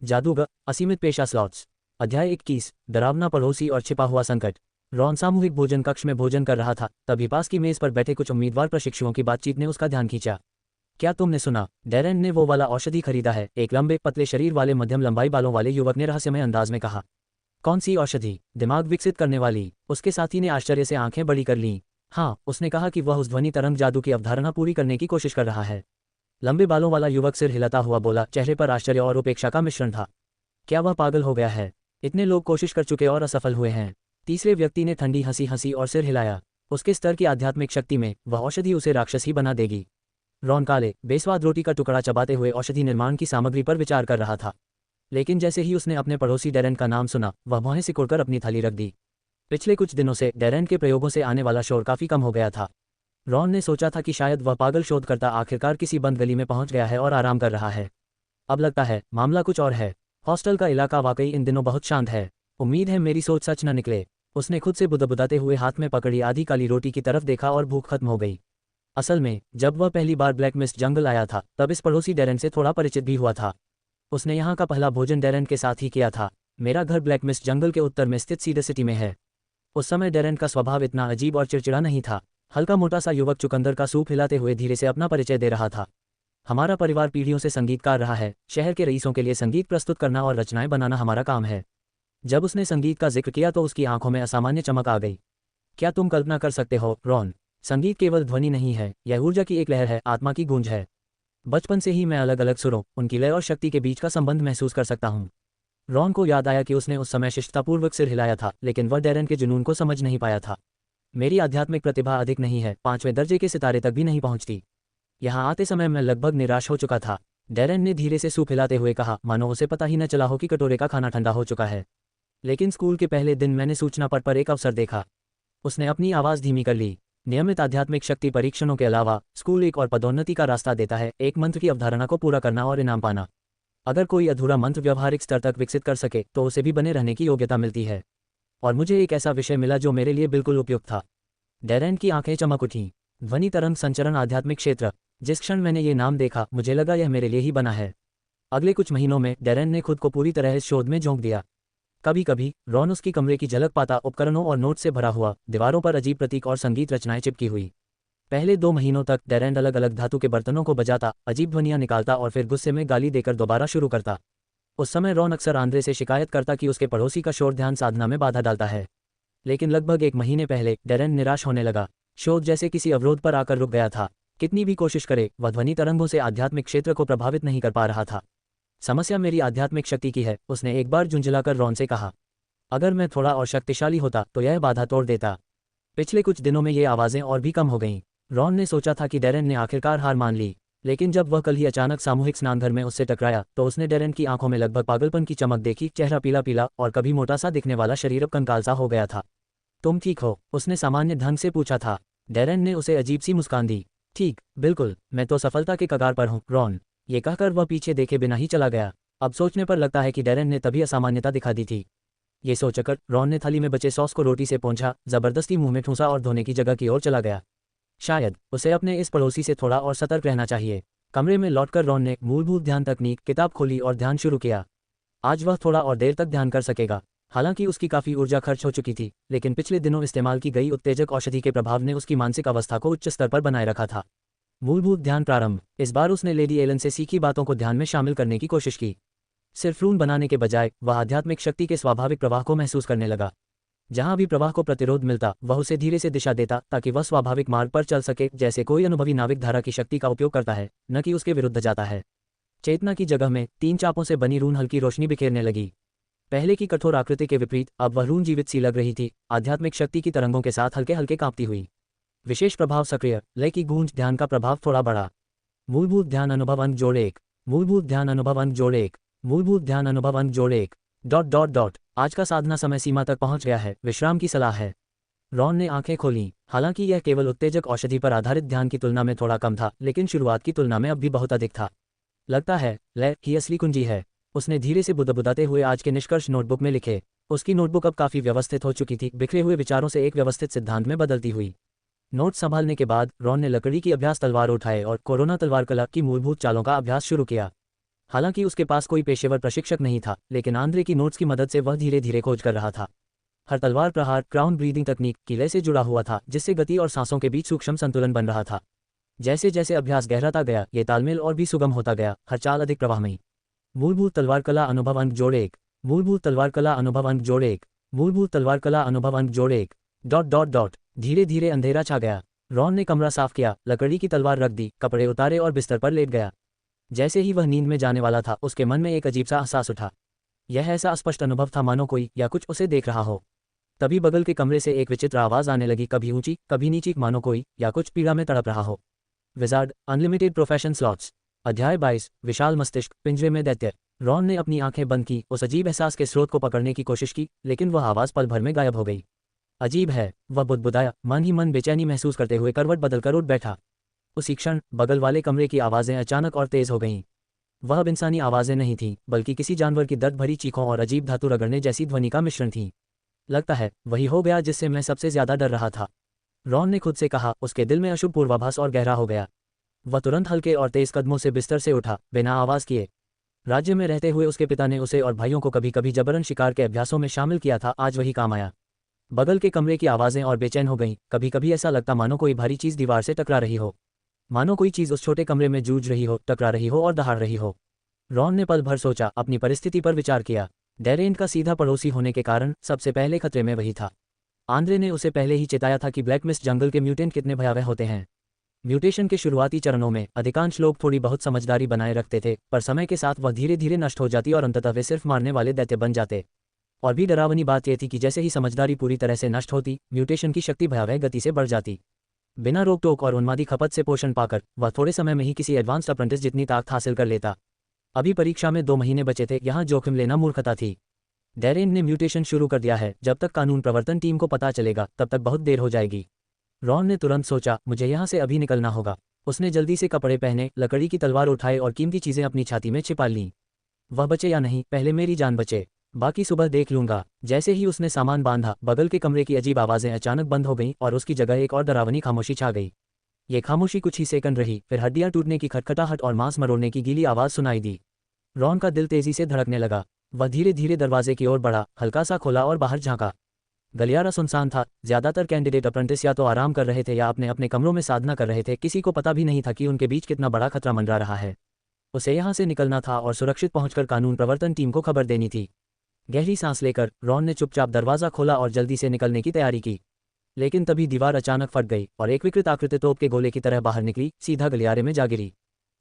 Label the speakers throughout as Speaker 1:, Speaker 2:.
Speaker 1: जादूगर, असीमित पेशा स्लॉट्स। अध्याय 21, डरावना पड़ोसी और छिपा हुआ संकट। रॉन सामूहिक भोजन कक्ष में भोजन कर रहा था, तभी पास की मेज पर बैठे कुछ उम्मीदवार प्रशिक्षुओं की बातचीत ने उसका ध्यान खींचा। क्या तुमने सुना? डैरेन ने वो वाला औषधि खरीदा है, एक लंबे पतले शरीर वाले मध्यम लंबाई बालों वाले युवक ने रहस्यमय अंदाज में कहा। कौन सी औषधि? दिमाग विकसित करने वाली? उसके साथी ने आश्चर्य से आंखें बड़ी कर लीं। हाँ, उसने कहा कि वह उस ध्वनि तरंग जादू की अवधारणा पूरी करने की कोशिश कर रहा है। लंबे बालों वाला युवक सिर हिलाता हुआ बोला, चेहरे पर आश्चर्य और उपेक्षा का मिश्रण था। क्या वह पागल हो गया है? इतने लोग कोशिश कर चुके और असफल हुए हैं। तीसरे व्यक्ति ने ठंडी हंसी हंसी और सिर हिलाया। उसके स्तर की आध्यात्मिक शक्ति में वह औषधि उसे राक्षस ही बना देगी। रॉन काले बेस्वाद रोटी का टुकड़ा चबाते हुए औषधि निर्माण की सामग्री पर विचार कर रहा था, लेकिन जैसे ही उसने अपने पड़ोसी डैरेन का नाम सुना, वह भौहें सिकुड़कर अपनी थाली रख दी। पिछले कुछ दिनों से डैरेन के प्रयोगों से आने वाला शोर काफी कम हो गया था। रॉन ने सोचा था कि शायद वह पागल शोधकर्ता आखिरकार किसी बंद गली में पहुंच गया है और आराम कर रहा है। अब लगता है मामला कुछ और है। हॉस्टल का इलाका वाकई इन दिनों बहुत शांत है। उम्मीद है मेरी सोच सच न निकले। उसने खुद से बुदबुदाते हुए हाथ में पकड़ी आधी काली रोटी की तरफ देखा और भूख खत्म हो गई। असल में जब वह पहली बार ब्लैक मिस्ट जंगल आया था, तब इस पड़ोसी डैरेन से थोड़ा परिचित भी हुआ था। उसने यहाँ का पहला भोजन डैरेन के साथ ही किया था। मेरा घर ब्लैक मिस्ट जंगल के उत्तर में स्थित सीडर सिटी में है। उस समय डैरेन का स्वभाव इतना अजीब और चिड़चिड़ा नहीं था। हल्का मोटा सा युवक चुकंदर का सूप हिलाते हुए धीरे से अपना परिचय दे रहा था। हमारा परिवार पीढ़ियों से संगीतकार रहा है। शहर के रईसों के लिए संगीत प्रस्तुत करना और रचनाएं बनाना हमारा काम है। जब उसने संगीत का जिक्र किया तो उसकी आंखों में असामान्य चमक आ गई। क्या तुम कल्पना कर सकते हो, रॉन? संगीत केवल ध्वनि नहीं है, यह ऊर्जा की एक लहर है, आत्मा की गूंज है। बचपन से ही मैं अलग अलग सुरों, उनकी लय और शक्ति के बीच का संबंध महसूस कर सकता हूँ। रॉन को याद आया कि उसने उस समय शिष्टतापूर्वक सिर हिलाया था, लेकिन वह डैरेन के जुनून को समझ नहीं पाया था। मेरी आध्यात्मिक प्रतिभा अधिक नहीं है, 5वें दर्जे के सितारे तक भी नहीं पहुंचती। यहाँ आते समय मैं लगभग निराश हो चुका था। डैरेन ने धीरे से सूप हिलाते हुए कहा, मानो उसे पता ही न चला हो कि कटोरे का खाना ठंडा हो चुका है। लेकिन स्कूल के पहले दिन मैंने सूचना पट पर एक अवसर देखा। उसने अपनी आवाज़ धीमी कर ली। नियमित आध्यात्मिक शक्ति परीक्षणों के अलावा स्कूल एक और पदोन्नति का रास्ता देता है, एक मंत्र की अवधारणा को पूरा करना और इनाम पाना। अगर कोई अधूरा मंत्र व्यवहारिक स्तर तक विकसित कर सके तो उसे भी बने रहने की योग्यता मिलती है। और मुझे एक ऐसा विषय मिला जो मेरे लिए बिल्कुल उपयुक्त था। डैरेन की आंखें चमक उठीं। ध्वनि तरंग संचरण आध्यात्मिक क्षेत्र। जिस क्षण मैंने ये नाम देखा, मुझे लगा यह मेरे लिए ही बना है। अगले कुछ महीनों में डैरेन ने खुद को पूरी तरह इस शोध में झोंक दिया। कभी कभी रॉन उसकी कमरे की झलक पाता, उपकरणों और नोट से भरा हुआ, दीवारों पर अजीब प्रतीक और संगीत रचनाएं चिपकी हुई। पहले 2 महीनों तक डैरेन अलग अलग धातु के बर्तनों को बजाता, अजीब ध्वनियां निकालता और फिर गुस्से में गाली देकर दोबारा शुरू करता। उस समय रॉन अक्सर आंद्रे से शिकायत करता कि उसके पड़ोसी का शोर ध्यान साधना में बाधा डालता है। लेकिन लगभग 1 महीने पहले डैरेन निराश होने लगा। शोध जैसे किसी अवरोध पर आकर रुक गया था। कितनी भी कोशिश करे, वह ध्वनि तरंगों से आध्यात्मिक क्षेत्र को प्रभावित नहीं कर पा रहा था। समस्या मेरी आध्यात्मिक शक्ति की है, उसने एक बार झुंझलाकर रॉन से कहा। अगर मैं थोड़ा और शक्तिशाली होता तो यह बाधा तोड़ देता। पिछले कुछ दिनों में ये आवाज़ें और भी कम हो गईं। रॉन ने सोचा था कि डैरेन ने आखिरकार हार मान ली, लेकिन जब वह कल ही अचानक सामूहिक स्नानघर में उससे टकराया तो उसने डैरेन की आंखों में लगभग पागलपन की चमक देखी। चेहरा पीला पीला और कभी मोटा सा दिखने वाला शरीर अब कंकाल सा हो गया था। तुम ठीक हो? उसने सामान्य ढंग से पूछा था। डैरेन ने उसे अजीब सी मुस्कान दी। ठीक, बिल्कुल, मैं तो सफलता के कगार पर हूँ, रॉन। ये कहकर वह पीछे देखे बिना ही चला गया। अब सोचने पर लगता है कि डैरेन ने तभी असामान्यता दिखा दी थी। ये सोचकर रॉन ने थाली में बचे सॉस को रोटी से पोंछा, जबरदस्ती मुंह में ठूंसा और धोने की जगह की ओर चला गया। शायद उसे अपने इस पड़ोसी से थोड़ा और सतर्क रहना चाहिए। कमरे में लौटकर रॉन ने मूलभूत ध्यान तकनीक किताब खोली और ध्यान शुरू किया। आज वह थोड़ा और देर तक ध्यान कर सकेगा। हालांकि उसकी काफ़ी ऊर्जा खर्च हो चुकी थी, लेकिन पिछले दिनों इस्तेमाल की गई उत्तेजक औषधि के प्रभाव ने उसकी मानसिक अवस्था को उच्च स्तर पर बनाए रखा था। मूलभूत ध्यान प्रारंभ। इस बार उसने लेडी एलन से सीखी बातों को ध्यान में शामिल करने की कोशिश की। सिर्फ रून बनाने के बजाय वह आध्यात्मिक शक्ति के स्वाभाविक प्रवाह को महसूस करने लगा। जहां भी प्रवाह को प्रतिरोध मिलता, वह उसे धीरे से दिशा देता ताकि वह स्वाभाविक मार्ग पर चल सके, जैसे कोई अनुभवी नाविक धारा की शक्ति का उपयोग करता है, न कि उसके विरुद्ध जाता है। चेतना की जगह में 3 चापों से बनी रून हल्की रोशनी बिखेरने लगी। पहले की कठोर आकृति के विपरीत अब वह रून जीवित सी लग रही थी, आध्यात्मिक शक्ति की तरंगों के साथ हल्के हल्के कांपती हुई। विशेष प्रभाव सक्रिय, लय की गूंज, ध्यान का प्रभाव थोड़ा बढ़ा। मूलभूत ध्यान अनुभव अंक जोड़े 1। मूलभूत ध्यान अनुभव अंक जोड़े 1। मूलभूत ध्यान अनुभव अंक जोड़े 1। आज का साधना समय सीमा तक पहुंच गया है, विश्राम की सलाह है। रॉन ने आंखें खोलीं। हालांकि यह केवल उत्तेजक औषधि पर आधारित ध्यान की तुलना में थोड़ा कम था, लेकिन शुरुआत की तुलना में अब भी बहुत अधिक था। लगता है लय ही असली कुंजी है, उसने धीरे से बुदबुदाते हुए आज के निष्कर्ष नोटबुक में लिखे। उसकी नोटबुक अब काफ़ी व्यवस्थित हो चुकी थी, बिखरे हुए विचारों से एक व्यवस्थित सिद्धांत में बदलती हुई। नोट संभालने के बाद रॉन ने लकड़ी की अभ्यास तलवार उठाए और कोरोना तलवार कला की मूलभूत चालों का अभ्यास शुरू किया। हालांकि उसके पास कोई पेशेवर प्रशिक्षक नहीं था, लेकिन आंद्रे की नोट्स की मदद से वह धीरे धीरे खोज कर रहा था। हर तलवार प्रहार क्राउन ब्रीदिंग तकनीक किले से जुड़ा हुआ था, जिससे गति और सांसों के बीच सूक्ष्म संतुलन बन रहा था। जैसे जैसे अभ्यास गहराता गया, ये तालमेल और भी सुगम होता गया, हर चाल अधिक प्रवाहमयी। मूलभूत तलवार कला अनुभव अंक जोड़ 1। मूलभूत तलवार कला अनुभव अंक जोड़ 1। मूलभूत तलवार कला अनुभव अंक जोड़ 1। ... धीरे धीरे अंधेरा छा गया। रॉन ने कमरा साफ किया, लकड़ी की तलवार रख दी, कपड़े उतारे और बिस्तर पर लेट गया। जैसे ही वह नींद में जाने वाला था, उसके मन में एक अजीब सा एहसास उठा। यह ऐसा अस्पष्ट अनुभव था मानो कोई या कुछ उसे देख रहा हो। तभी बगल के कमरे से एक विचित्र आवाज आने लगी, कभी ऊंची कभी नीची, मानो कोई या कुछ पीड़ा में तड़प रहा हो। Wizard unlimited profession slots. अध्याय 22 विशाल मस्तिष्क पिंजरे में दैत्य। रॉन ने अपनी आंखें बंद की, उस अजीब एहसास के स्रोत को पकड़ने की कोशिश की, लेकिन वह आवाज पल भर में गायब हो गई। अजीब है, वह बुदबुदाया, मन ही मन बेचैनी महसूस करते हुए करवट बदलकर उठ बैठा। उसी क्षण बगल वाले कमरे की आवाजें अचानक और तेज हो गईं। वह अब इंसानी आवाजें नहीं थीं, बल्कि किसी जानवर की दर्द भरी चीखों और अजीब धातु रगड़ने जैसी ध्वनि का मिश्रण थी। लगता है वही हो गया जिससे मैं सबसे ज्यादा डर रहा था, रॉन ने खुद से कहा। उसके दिल में अशुभ पूर्वाभास और गहरा हो गया। वह तुरंत हल्के और तेज कदमों से बिस्तर से उठा, बिना आवाज किए। राज्य में रहते हुए उसके पिता ने उसे और भाइयों को कभी कभी जबरन शिकार के अभ्यासों में शामिल किया था, आज वही काम आया। बगल के कमरे की आवाजें और बेचैन हो गईं, कभी कभी ऐसा लगता मानो कोई भारी चीज दीवार से टकरा रही हो, मानो कोई चीज उस छोटे कमरे में जूझ रही हो, टकरा रही हो और दहाड़ रही हो। रॉन ने पल भर सोचा, अपनी परिस्थिति पर विचार किया। डेरेन का सीधा पड़ोसी होने के कारण सबसे पहले खतरे में वही था। आंद्रे ने उसे पहले ही चेताया था कि ब्लैक मिस्ट जंगल के म्यूटेंट कितने भयावह होते हैं। म्यूटेशन के शुरुआती चरणों में अधिकांश लोग थोड़ी बहुत समझदारी बनाए रखते थे, पर समय के साथ वह धीरे धीरे नष्ट हो जाती और अंततः वे सिर्फ मारने वाले दैत्य बन जाते। और भी डरावनी बात यह थी कि जैसे ही समझदारी पूरी तरह से नष्ट होती, म्यूटेशन की शक्ति भयावह गति से बढ़ जाती। बिना रोक टोक और उन्मादी खपत से पोषण पाकर वह थोड़े समय में ही किसी एडवांस्ड अप्रेंटिस जितनी ताकत हासिल कर लेता। अभी परीक्षा में 2 महीने बचे थे, यहाँ जोखिम लेना मूर्खता थी। डेरेन ने म्यूटेशन शुरू कर दिया है, जब तक कानून प्रवर्तन टीम को पता चलेगा तब तक बहुत देर हो जाएगी। रॉन ने तुरंत सोचा, मुझे यहाँ से अभी निकलना होगा। उसने जल्दी से कपड़े पहने, लकड़ी की तलवार उठाए और कीमती चीजें अपनी छाती में छिपा लीं। वह बचे या नहीं, पहले मेरी जान बचे, बाकी सुबह देख लूंगा। जैसे ही उसने सामान बांधा, बगल के कमरे की अजीब आवाजें अचानक बंद हो गईं और उसकी जगह एक और डरावनी खामोशी छा गई। ये खामोशी कुछ ही सेकंड रही, फिर हड्डियां टूटने की खटखटाहट और मांस मरोड़ने की गीली आवाज सुनाई दी। रॉन का दिल तेजी से धड़कने लगा। वह धीरे धीरे दरवाजे की ओर बढ़ा, हल्का सा खोला और बाहर झांका। गलियारा सुनसान था। ज्यादातर कैंडिडेट अप्रेंटिस या तो आराम कर रहे थे या अपने अपने कमरों में साधना कर रहे थे। किसी को पता भी नहीं था कि उनके बीच कितना बड़ा खतरा मंडरा रहा है। उसे यहाँ से निकलना था और सुरक्षित पहुंचकर कानून प्रवर्तन टीम को खबर देनी थी। गहरी सांस लेकर रॉन ने चुपचाप दरवाजा खोला और जल्दी से निकलने की तैयारी की। लेकिन तभी दीवार अचानक फट गई और एक विकृत आकृति तोप के गोले की तरह बाहर निकली, सीधा गलियारे में जा गिरी।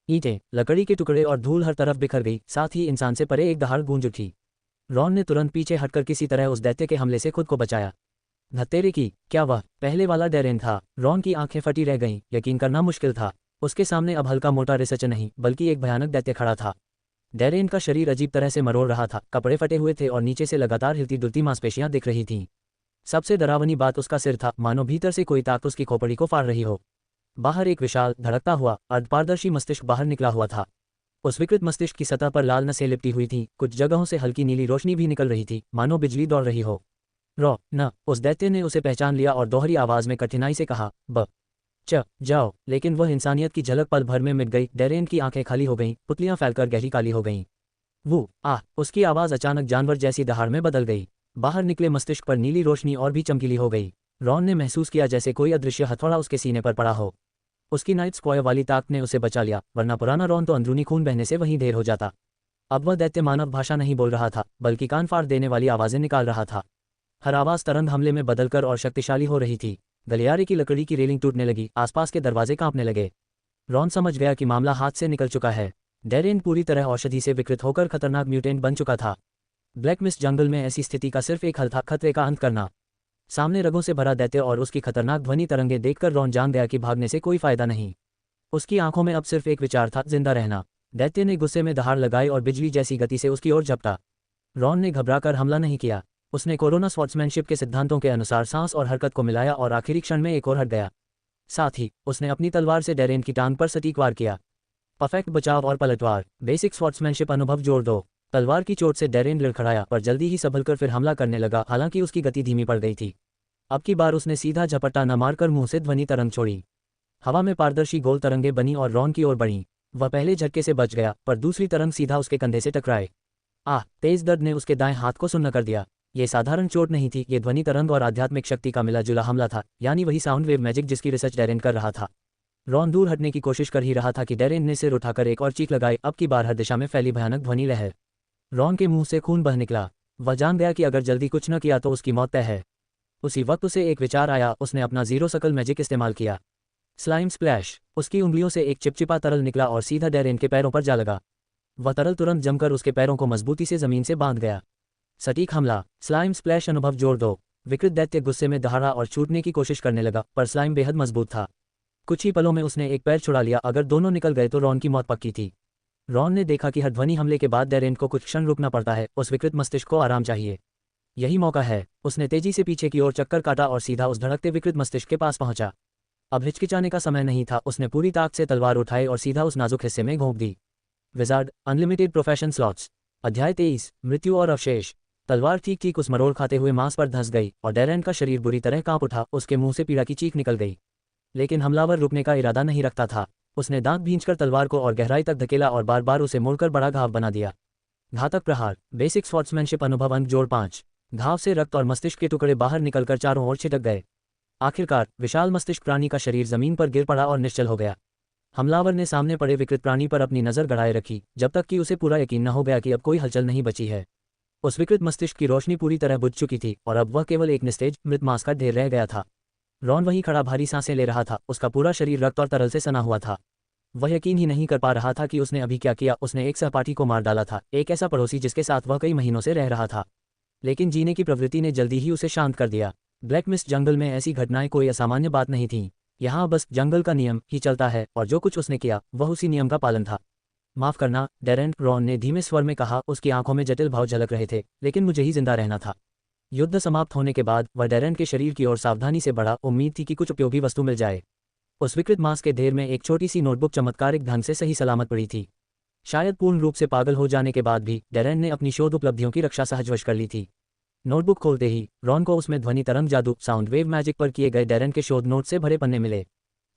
Speaker 1: ईंटें, लकड़ी के टुकड़े और धूल हर तरफ बिखर गई, साथ ही इंसान से परे एक दहाड़ गूंज उठी। रॉन ने तुरंत पीछे हटकर किसी तरह उस दैत्य के हमले से खुद को बचाया। धत्तेरे की, क्या वह पहले वाला डेरेन था? रॉन की आंखें फटी रह गईं, यकीन करना मुश्किल था। उसके सामने अब हल्का मोटा रिसर्च नहीं, बल्कि एक भयानक दैत्य खड़ा था। डेरेन का शरीर अजीब तरह से मरोड़ रहा था, कपड़े फटे हुए थे और नीचे से लगातार हिलती डुलती मांसपेशियां दिख रही थीं। सबसे डरावनी बात उसका सिर था, मानो भीतर से कोई ताकत उसकी खोपड़ी को फाड़ रही हो। बाहर एक विशाल धड़कता हुआ अर्धपारदर्शी मस्तिष्क बाहर निकला हुआ था। उस विकृत मस्तिष्क की सतह पर लाल नसें लिपटी हुई थीं, कुछ जगहों से हल्की नीली रोशनी भी निकल रही थी, मानो बिजली दौड़ रही हो। रॉ न, उस दैत्य ने उसे पहचान लिया और दोहरी आवाज में कठिनाई से कहा, जाओ। लेकिन वह इंसानियत की झलक पल भर में मिट गई। डेरेन की आंखें खाली हो गईं, पुतलियां फैलकर गहरी काली हो गईं। उसकी आवाज अचानक जानवर जैसी दहाड़ में बदल गई। बाहर निकले मस्तिष्क पर नीली रोशनी और भी चमकीली हो गई। रॉन ने महसूस किया जैसे कोई अदृश्य हथौड़ा उसके सीने पर पड़ा हो। उसकी नाइट स्क्वायर वाली ताकत ने उसे बचा लिया, वरना पुराना रॉन तो अंदरूनी खून बहने से वहीं ढेर हो जाता। अब वह दैत्य मानव भाषा नहीं बोल रहा था, बल्कि कान फाड़ देने वाली आवाजें निकाल रहा था। हर आवाज तरंग हमले में बदलकर और शक्तिशाली हो रही थी। गलियारे की लकड़ी की रेलिंग टूटने लगी, आसपास के दरवाजे कांपने लगे। रॉन समझ गया कि मामला हाथ से निकल चुका है। डेरेन पूरी तरह औषधि से विकृत होकर खतरनाक म्यूटेंट बन चुका था। ब्लैक मिस्ट जंगल में ऐसी स्थिति का सिर्फ एक हल था, खतरे का अंत करना। सामने रगों से भरा दैत्य और उसकी खतरनाक ध्वनि तरंगे देखकर रॉन जान गया कि भागने से कोई फायदा नहीं। उसकी आंखों में अब सिर्फ एक विचार था, जिंदा रहना। दैत्य ने गुस्से में दहाड़ लगाई और बिजली जैसी गति से उसकी ओर झपटा। रॉन ने घबराकर हमला नहीं किया। उसने कोरोना स्वॉर्ड्समैनशिप के सिद्धांतों के अनुसार सांस और हरकत को मिलाया और आखिरी क्षण में एक और हट गया। साथ ही उसने अपनी तलवार से डेरेन की टांग पर सटीक वार किया। परफेक्ट बचाव और पलटवार, बेसिक स्वॉर्ड्समैनशिप अनुभव जोड़ दो। तलवार की चोट से डेरेन लड़खड़ाया, पर जल्दी ही संभलकर फिर हमला करने लगा। हालांकि उसकी गति धीमी पड़ गई थी। अब की बार उसने सीधा झपट्टा न मारकर मुंह से ध्वनि तरंग छोड़ी। हवा में पारदर्शी गोल तरंगे बनी और रॉन की ओर बढ़ीं। वह पहले झटके से बच गया, पर दूसरी तरंग सीधा उसके कंधे से टकराए। तेज दर्द ने उसके दाएं हाथ को सुन्न कर दिया। ये साधारण चोट नहीं थी, ये ध्वनि तरंग और आध्यात्मिक शक्ति का मिला जुला हमला था, यानी वही साउंड वेव मैजिक जिसकी रिसर्च डैरेन कर रहा था। रॉन दूर हटने की कोशिश कर ही रहा था कि डैरेन ने सिर उठाकर एक और चीख लगाई, अब की बार हर दिशा में फैली भयानक ध्वनि लहर। रॉन के मुंह से खून बह निकला। वह जान गया कि अगर जल्दी कुछ न किया तो उसकी मौत तय है। उसी वक्त उसे एक विचार आया। उसने अपना जीरो सकल मैजिक इस्तेमाल किया। Slime splash. उसकी उंगलियों से एक चिपचिपा तरल निकला और सीधा डैरेन के पैरों पर जा लगा। वह तरल तुरंत जमकर उसके पैरों को मजबूती से जमीन से बांध गया। सटीक हमला। स्लाइम स्प्लैश अनुभव जोड़ दो। विकृत दैत्य गुस्से में दहाड़ा और छूटने की कोशिश करने लगा, पर स्लाइम बेहद मजबूत था। कुछ ही पलों में उसने एक पैर छुड़ा लिया। अगर दोनों निकल गए तो रॉन की मौत पक्की थी। रॉन ने देखा कि हर ध्वनि हमले के बाद डैरेन को कुछ क्षण रुकना पड़ता है। उस विकृत मस्तिष्क को आराम चाहिए। यही मौका है। उसने तेजी से पीछे की ओर चक्कर काटा और सीधा उस धड़कते विकृत मस्तिष्क के पास पहुंचा। अब हिचकिचाने का समय नहीं था। उसने पूरी ताकत से तलवार उठाई और सीधा उस नाजुक हिस्से में घोंप दी। Wizard unlimited profession slots. अध्याय 23 मृत्यु और अवशेष। तलवार ठीक ठीक उस मरोड़ खाते हुए मांस पर धंस गई और डैरेन का शरीर बुरी तरह कांप उठा। उसके मुंह से पीड़ा की चीख निकल गई, लेकिन हमलावर रुकने का इरादा नहीं रखता था। उसने दांत भींचकर तलवार को और गहराई तक धकेला और बार बार उसे मोड़कर बड़ा घाव बना दिया। घातक प्रहार। बेसिक स्वॉर्ड्समैनशिप अनुभव अंक जोड़ 5। घाव से रक्त और मस्तिष्क के टुकड़े बाहर निकलकर चारों ओर छिटक गए। आखिरकार विशाल मस्तिष्क प्राणी का शरीर जमीन पर गिर पड़ा और निश्चल हो गया। हमलावर ने सामने पड़े विकृत प्राणी पर अपनी नजर गड़ाए रखी, जब तक कि उसे पूरा यकीन न हो गया कि अब कोई हलचल नहीं बची है। उस विकृत मस्तिष्क की रोशनी पूरी तरह बुझ चुकी थी और अब वह केवल एक निस्तेज मृत मांस का ढेर रह गया था। रॉन वहीं खड़ा भारी सांसें ले रहा था। उसका पूरा शरीर रक्त और तरल से सना हुआ था। वह यकीन ही नहीं कर पा रहा था कि उसने अभी क्या किया। उसने एक सहपाठी को मार डाला था, एक ऐसा पड़ोसी जिसके साथ वह कई महीनों से रह रहा था, लेकिन जीने की प्रवृत्ति ने जल्दी ही उसे शांत कर दिया। ब्लैक मिस्ट जंगल में ऐसी घटनाएं कोई असामान्य बात नहीं थीं। यहाँ बस जंगल का नियम ही चलता है और जो कुछ उसने किया वह उसी नियम का पालन था। माफ करना डैरेन, रॉन ने धीमे स्वर में कहा। उसकी आंखों में जटिल भाव झलक रहे थे, लेकिन मुझे ही जिंदा रहना था। युद्ध समाप्त होने के बाद वह डैरेन के शरीर की ओर सावधानी से बढ़ा। उम्मीद थी कि कुछ उपयोगी वस्तु मिल जाए। उस विकृत मांस के ढेर में एक छोटी सी नोटबुक चमत्कारिक ढंग से सही सलामत पड़ी थी। शायद पूर्ण रूप से पागल हो जाने के बाद भी डैरेन ने अपनी शोध उपलब्धियों की रक्षा सहजवश कर ली थी। नोटबुक खोलते ही रॉन को उसमें ध्वनि तरंग जादू साउंड वेव मैजिक पर किए गए डैरेन के शोध नोट से भरे पन्ने मिले।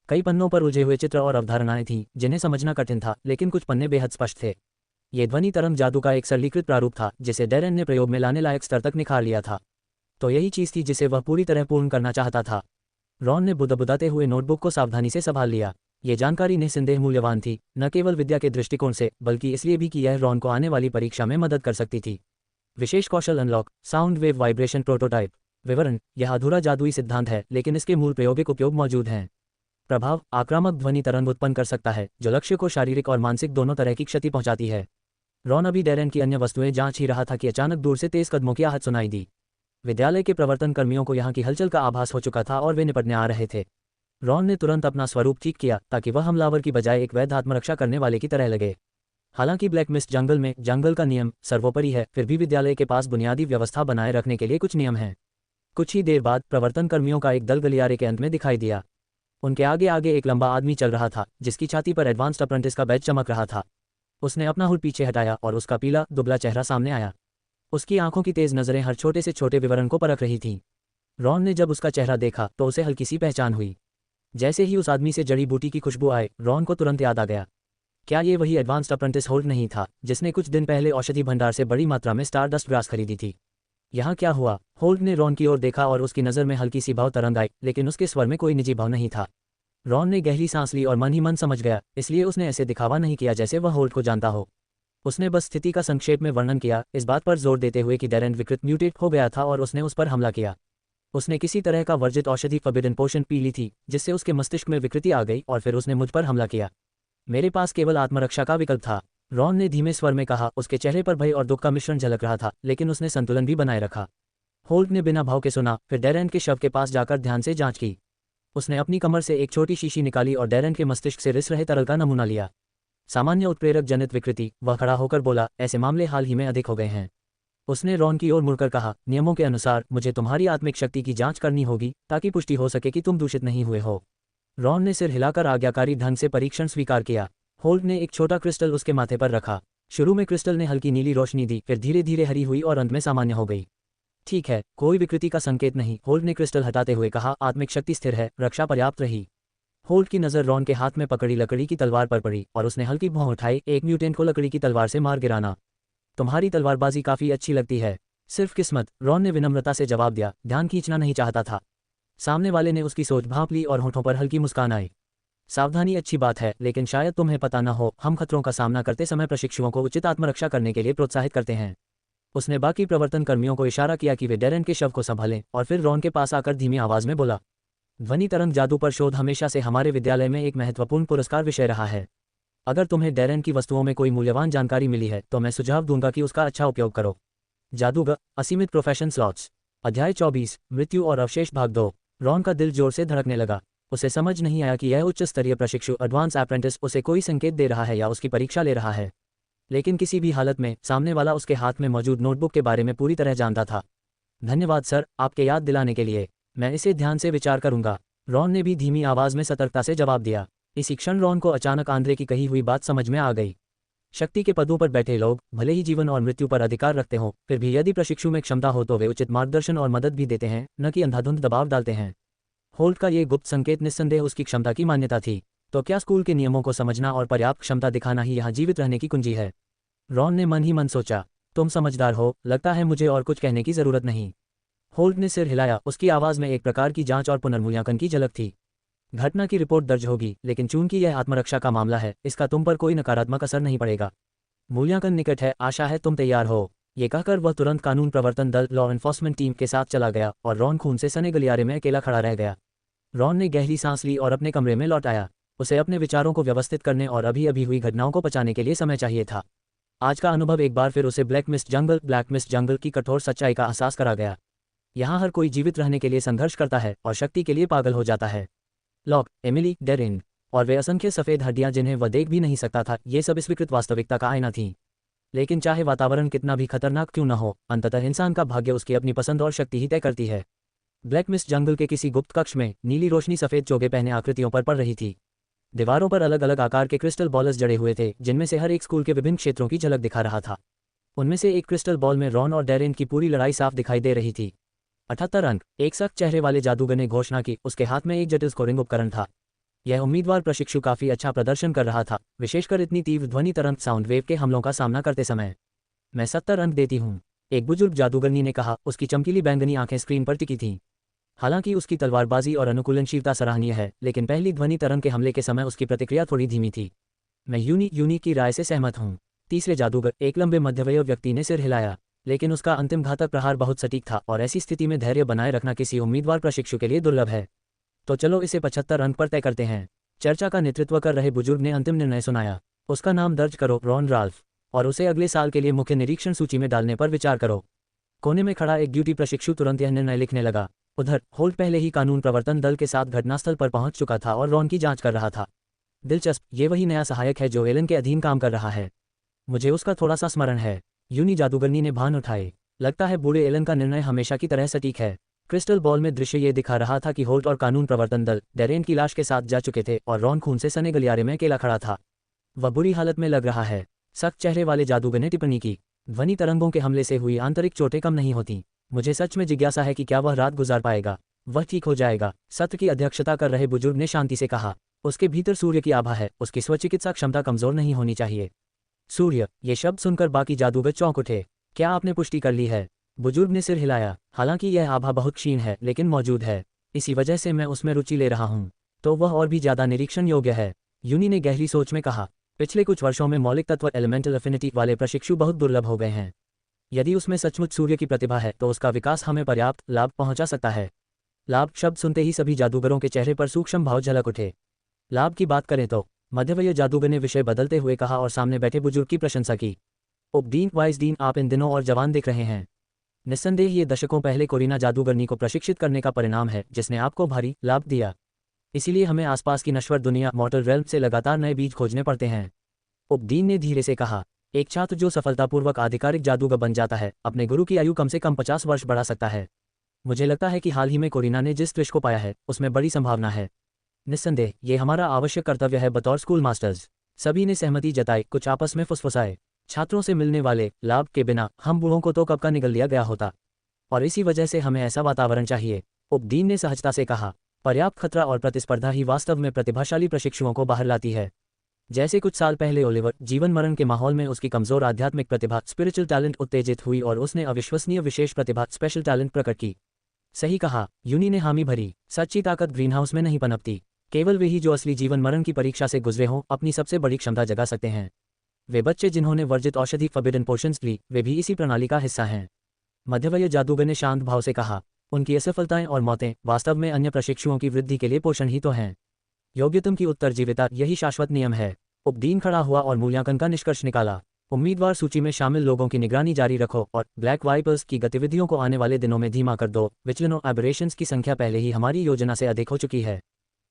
Speaker 1: कई पन्नों पर उलझे हुए चित्र और अवधारणाएं थीं जिन्हें समझना कठिन था, लेकिन कुछ पन्ने बेहद स्पष्ट थे। ये ध्वनि तरंग जादू का एक सरलीकृत प्रारूप था जिसे डैरेन ने प्रयोग में लाने लायक स्तर तक निखार लिया था। तो यही चीज थी जिसे वह पूरी तरह पूर्ण करना चाहता था। रॉन ने बुदबुदाते हुए नोटबुक को सावधानी से संभाल लिया। ये जानकारी निस्संदेह मूल्यवान थी, न केवल विद्या के दृष्टिकोण से बल्कि इसलिए भी कि यह रॉन को आने वाली परीक्षा में मदद कर सकती थी। विशेष कौशल unlock sound wave vibration prototype. विवरण। यह अधूरा जादुई सिद्धांत है, लेकिन इसके मूल प्रायोगिक उपयोग मौजूद हैं। प्रभाव। आक्रामक ध्वनि तरंग उत्पन्न कर सकता है जो लक्ष्य को शारीरिक और मानसिक दोनों तरह की क्षति पहुंचाती है। रॉन अभी डैरेन की अन्य वस्तुएं जांच ही रहा था कि अचानक दूर से तेज कदमों की आहट सुनाई दी। विद्यालय के प्रवर्तन कर्मियों को यहाँ की हलचल का आभास हो चुका था और वे निपटने आ रहे थे। रॉन ने तुरंत अपना स्वरूप ठीक किया ताकि वह हमलावर की बजाय एक वैध आत्मरक्षा करने वाले की तरह लगे। हालांकि ब्लैक मिस्ट जंगल में जंगल का नियम सर्वोपरि है, फिर भी विद्यालय के पास बुनियादी व्यवस्था बनाए रखने के लिए कुछ नियम हैं। कुछ ही देर बाद प्रवर्तन कर्मियों का एक दल गलियारे के अंत में दिखाई दिया। उनके आगे आगे एक लंबा आदमी चल रहा था जिसकी छाती पर एडवांस्ड अप्रेंटिस का बैज चमक रहा था। उसने अपना हुड पीछे हटाया और उसका पीला दुबला चेहरा सामने आया। उसकी आंखों की तेज नजरें हर छोटे से छोटे विवरण को परख रही थीं। रॉन ने जब उसका चेहरा देखा तो उसे हल्की सी पहचान हुई। जैसे ही उस आदमी से जड़ी बूटी की खुशबू आए, रॉन को तुरंत याद आ गया। क्या ये वही एडवांस्ड अप्रेंटिस होल्ड नहीं था जिसने कुछ दिन पहले औषधि भंडार से बड़ी मात्रा में स्टारडस्ट ग्रास खरीदी थी? यहाँ क्या हुआ? होल्ड ने रॉन की ओर देखा और उसकी नज़र में हल्की सी भाव तरंग आई, लेकिन उसके स्वर में कोई निजी भाव नहीं था। रॉन ने गहरी सांस ली और मन ही मन समझ गया, इसलिए उसने ऐसे दिखावा नहीं किया जैसे वह होल्ड को जानता हो। उसने बस स्थिति का संक्षेप में वर्णन किया, इस बात पर जोर देते हुए कि डैरेन विकृत म्यूटेट हो गया था और उसने उस पर हमला किया। उसने किसी तरह का वर्जित औषधि फॉरबिडन पोशन पी ली थी जिससे उसके मस्तिष्क में विकृति आ गई और फिर उसने मुझ पर हमला किया। मेरे पास केवल आत्मरक्षा का विकल्प था, रॉन ने धीमे स्वर में कहा। उसके चेहरे पर भय और दुख का मिश्रण झलक रहा था, लेकिन उसने संतुलन भी बनाए रखा। होल्ड ने बिना भाव के सुना, फिर डैरेन के शव के पास जाकर ध्यान से जांच की। उसने अपनी कमर से एक छोटी शीशी निकाली और डैरेन के मस्तिष्क से रिस रहे तरल का नमूना लिया। सामान्य उत्प्रेरक जनित विकृति। वह खड़ा होकर बोला, ऐसे मामले हाल ही में अधिक हो गए हैं। उसने रॉन की ओर मुड़कर कहा, नियमों के अनुसार मुझे तुम्हारी आत्मिक शक्ति की जांच करनी होगी ताकि पुष्टि हो सके कि तुम दूषित नहीं हुए हो। रॉन ने सिर हिलाकर आज्ञाकारी ढंग से परीक्षण स्वीकार किया। होल्ड ने एक छोटा क्रिस्टल उसके माथे पर रखा। शुरू में क्रिस्टल ने हल्की नीली रोशनी दी, फिर धीरे धीरे हरी हुई और अंत में सामान्य हो गई। ठीक है, कोई विकृति का संकेत नहीं, होल्ड ने क्रिस्टल हटाते हुए कहा। आत्मिक शक्ति स्थिर है, रक्षा पर्याप्त रही। होल्ट की नज़र रॉन के हाथ में पकड़ी लकड़ी की तलवार पर पड़ी और उसने हल्की भौं उठाई। एक म्यूटेंट को लकड़ी की तलवार से मार गिराना, तुम्हारी तलवारबाजी काफ़ी अच्छी लगती है। सिर्फ किस्मत, रॉन ने विनम्रता से जवाब दिया, ध्यान खींचना नहीं चाहता था। सामने वाले ने उसकी सोच भांप ली और होठों पर हल्की मुस्कान आई। सावधानी अच्छी बात है, लेकिन शायद तुम्हें पता न हो, हम खतरों का सामना करते समय प्रशिक्षुओं को उचित आत्मरक्षा करने के लिए प्रोत्साहित करते हैं। उसने बाकी प्रवर्तन कर्मियों को इशारा किया कि वे डेरेन के शव को संभालें और फिर रॉन के पास आकर धीमी आवाज में बोला, ध्वनि तरंग जादू पर शोध हमेशा से हमारे विद्यालय में एक महत्वपूर्ण पुरस्कार विषय रहा है। अगर तुम्हें डेरेन की वस्तुओं में कोई मूल्यवान जानकारी मिली है तो मैं सुझाव दूंगा कि उसका अच्छा उपयोग करो। जादूगर, असीमित प्रोफेशन स्लॉट्स। अध्याय 24, मृत्यु और अवशेष भाग 2। रॉन का दिल जोर से धड़कने लगा। उसे समझ नहीं आया कि यह उच्च स्तरीय प्रशिक्षु एडवांस अप्रेंटिस उसे कोई संकेत दे रहा है या उसकी परीक्षा ले रहा है। लेकिन किसी भी हालत में सामने वाला उसके हाथ में मौजूद नोटबुक के बारे में पूरी तरह जानता था। धन्यवाद सर, आपके याद दिलाने के लिए। मैं इसे ध्यान से विचार करूंगा। रॉन ने भी धीमी आवाज में सतर्कता से जवाब दिया। इसी क्षण रॉन को अचानक आंद्रे की कही हुई बात समझ में आ गई। शक्ति के पदों पर बैठे लोग भले ही जीवन और मृत्यु पर अधिकार रखते हों, फिर भी यदि प्रशिक्षु में क्षमता हो तो वे उचित मार्गदर्शन और मदद भी देते हैं, न कि अंधाधुंध दबाव डालते हैं। होल्ट का ये गुप्त संकेत निस्संदेह उसकी क्षमता की मान्यता थी। तो क्या स्कूल के नियमों को समझना और पर्याप्त क्षमता दिखाना ही यहाँ जीवित रहने की कुंजी है? रॉन ने मन ही मन सोचा। तुम समझदार हो, लगता है मुझे और कुछ कहने की जरूरत नहीं। होल्ट ने सिर हिलाया। उसकी आवाज़ में एक प्रकार की जांच और पुनर्मूल्यांकन की झलक थी। घटना की रिपोर्ट दर्ज होगी, लेकिन चूंकि यह आत्मरक्षा का मामला है, इसका तुम पर कोई नकारात्मक असर नहीं पड़ेगा। मूल्यांकन निकट है, आशा है तुम तैयार हो। ये कहकर वह तुरंत कानून प्रवर्तन दल लॉ एनफोर्समेंट टीम के साथ चला गया और रॉन खून से सने गलियारे में अकेला खड़ा रह गया। रॉन ने गहरी सांस ली और अपने कमरे में लौट आया। उसे अपने विचारों को व्यवस्थित करने और अभी अभी हुई घटनाओं को पचाने के लिए समय चाहिए था। आज का अनुभव एक बार फिर उसे ब्लैक मिस्ट जंगल की कठोर सच्चाई का एहसास करा गया। यहाँ हर कोई जीवित रहने के लिए संघर्ष करता है और शक्ति के लिए पागल हो जाता है। लॉक, एमिली, डेरिन और वे असंख्य सफ़ेद हड्डियाँ जिन्हें वह देख भी नहीं सकता था, ये सब इस विकृत वास्तविकता का आईना थीं। लेकिन चाहे वातावरण कितना भी खतरनाक क्यों न हो, अंततः इंसान का भाग्य उसकी अपनी पसंद और शक्ति ही तय करती है। ब्लैक मिस्ट जंगल के किसी गुप्त कक्ष में नीली रोशनी सफ़ेद चोगे पहने आकृतियों पर पड़ रही थी। दीवारों पर अलग अलग आकार के क्रिस्टल बॉल्स जड़े हुए थे, जिनमें से हर एक स्कूल के विभिन्न क्षेत्रों की झलक दिखा रहा था। उनमें से एक क्रिस्टल बॉल में रॉन और डेरिन की पूरी लड़ाई साफ दिखाई दे रही थी। 78 अंक, एक सख्त चेहरे वाले जादूगर ने घोषणा की। उसके हाथ में एक जटिल स्कोरिंग उपकरण था। यह उम्मीदवार प्रशिक्षु काफ़ी अच्छा प्रदर्शन कर रहा था, विशेषकर इतनी तीव्र ध्वनि तरंग साउंड वेव के हमलों का सामना करते समय। मैं 70 अंक देती हूँ, एक बुजुर्ग जादूगरनी ने कहा। उसकी चमकीली बैंगनी आंखें स्क्रीन पर टिकी थीं। हालांकि उसकी तलवारबाजी और अनुकूलनशीलता सराहनीय है, लेकिन पहली ध्वनि तरंग के हमले के समय उसकी प्रतिक्रिया थोड़ी धीमी थी। मैं यूनी की राय से सहमत हूँ। तीसरे जादूगर, एक लंबे मध्यवयस्क व्यक्ति ने सिर हिलाया, लेकिन उसका अंतिम घातक प्रहार बहुत सटीक था और ऐसी स्थिति में धैर्य बनाए रखना किसी उम्मीदवार प्रशिक्षु के लिए दुर्लभ है। तो चलो इसे 75 अंक पर तय करते हैं। चर्चा का नेतृत्व कर रहे बुजुर्ग ने अंतिम निर्णय सुनाया। उसका नाम दर्ज करो, रॉन राल्फ, और उसे अगले साल के लिए मुख्य निरीक्षण सूची में डालने पर विचार करो। कोने में खड़ा एक ड्यूटी प्रशिक्षु तुरंत यह निर्णय लिखने लगा। उधर होल्ट पहले ही कानून प्रवर्तन दल के साथ घटनास्थल पर पहुंच चुका था और रॉन की जांच कर रहा था। दिलचस्प, ये वही नया सहायक है जो एलन के अधीन काम कर रहा है। मुझे उसका थोड़ा सा स्मरण है। यूनी जादूगरनी ने भान उठाए। लगता है बूढ़े एलन का निर्णय हमेशा की तरह सटीक है। क्रिस्टल बॉल में दृश्य ये दिखा रहा था कि होल्ट और कानून प्रवर्तन दल डेरेन की लाश के साथ जा चुके थे और रॉन खून से सने गलियारे में अकेला खड़ा था। वह बुरी हालत में लग रहा है, सख्त चेहरे वाले जादूगर ने टिप्पणी की। ध्वनि तरंगों के हमले से हुई आंतरिक चोटें कम नहीं होती। मुझे सच में जिज्ञासा है कि क्या वह रात गुजार पाएगा। वह ठीक हो जाएगा, सत्र की अध्यक्षता कर रहे बुजुर्ग ने शांति से कहा। उसके भीतर सूर्य की आभा है, उसकी स्वचिकित्सा क्षमता कमजोर नहीं होनी चाहिए। सूर्य, ये शब्द सुनकर बाकी जादूगर चौंक उठे। क्या आपने पुष्टि कर ली है? बुजुर्ग ने सिर हिलाया। हालांकि यह आभा बहुत क्षीण है, लेकिन मौजूद है। इसी वजह से मैं उसमें रुचि ले रहा हूँ। तो वह और भी ज्यादा निरीक्षण योग्य है, यूनी ने गहरी सोच में कहा। पिछले कुछ वर्षों में मौलिक तत्व एलिमेंटल अफिनिटी वाले प्रशिक्षु बहुत दुर्लभ हो गए हैं। यदि उसमें सचमुच सूर्य की प्रतिभा है तो उसका विकास हमें पर्याप्त लाभ पहुंचा सकता है। लाभ शब्द सुनते ही सभी जादूगरों के चेहरे पर सूक्ष्म भाव झलक उठे। लाभ की बात करें तो, मध्यवयस्क जादूगर ने विषय बदलते हुए कहा और सामने बैठे बुजुर्ग की प्रशंसा की। उपदीन वाइसदीन, आप इन दिनों और जवान दिख रहे हैं। निस्संदेह ये दशकों पहले कोरिना जादूगरनी को प्रशिक्षित करने का परिणाम है, जिसने आपको भारी लाभ दिया। इसीलिए हमें आसपास की नश्वर दुनिया मॉर्टल रेल्म से लगातार नए बीज खोजने पड़ते हैं। उपदीन ने धीरे से कहा। एक छात्र जो सफलतापूर्वक आधिकारिक जादूगर बन जाता है, अपने गुरु की आयु कम से कम 50 वर्ष बढ़ा सकता है। मुझे लगता है कि हाल ही में कोरिना ने जिस त्रिश को पाया है, उसमें बड़ी संभावना है। निस्संदेह ये हमारा आवश्यक कर्तव्य है बतौर स्कूल मास्टर्स। सभी ने सहमति जताई। कुछ आपस में फुसफुसाए। छात्रों से मिलने वाले लाभ के बिना हम बूढ़ों को तो कब का निगल लिया गया होता, और इसी वजह से हमें ऐसा वातावरण चाहिए। उपदीन ने सहजता से कहा। पर्याप्त खतरा और प्रतिस्पर्धा ही वास्तव में प्रतिभाशाली प्रशिक्षुओं को बाहर लाती है। जैसे कुछ साल पहले ओलिवर जीवन मरण के माहौल में उसकी कमजोर आध्यात्मिक प्रतिभा स्पिरिचुअल टैलेंट उत्तेजित हुई और उसने अविश्वसनीय विशेष प्रतिभा स्पेशल टैलेंट प्रकट की। सही कहा, यूनी ने हामी भरी। सच्ची ताकत ग्रीनहाउस में नहीं पनपती। केवल वे ही जो असली जीवन मरण की परीक्षा से गुजरे हों अपनी सबसे बड़ी क्षमता जगा सकते हैं। वे बच्चे जिन्होंने वर्जित औषधि फॉरबिडन पोशंस ली, वे भी इसी प्रणाली का हिस्सा हैं। मध्यवयस्क जादूगर ने शांत भाव से कहा, उनकी असफलताएं और मौतें वास्तव में अन्य प्रशिक्षुओं की वृद्धि के लिए पोषण ही तो हैं। योग्यतम की उत्तरजीविता यही शाश्वत नियम है। उपदीन खड़ा हुआ और मूल्यांकन का निष्कर्ष निकाला। उम्मीदवार सूची में शामिल लोगों की निगरानी जारी रखो और ब्लैक वाइपर्स की गतिविधियों को आने वाले दिनों में धीमा कर दो। विचलनों एबरेशंस की संख्या पहले ही हमारी योजना से अधिक हो चुकी है।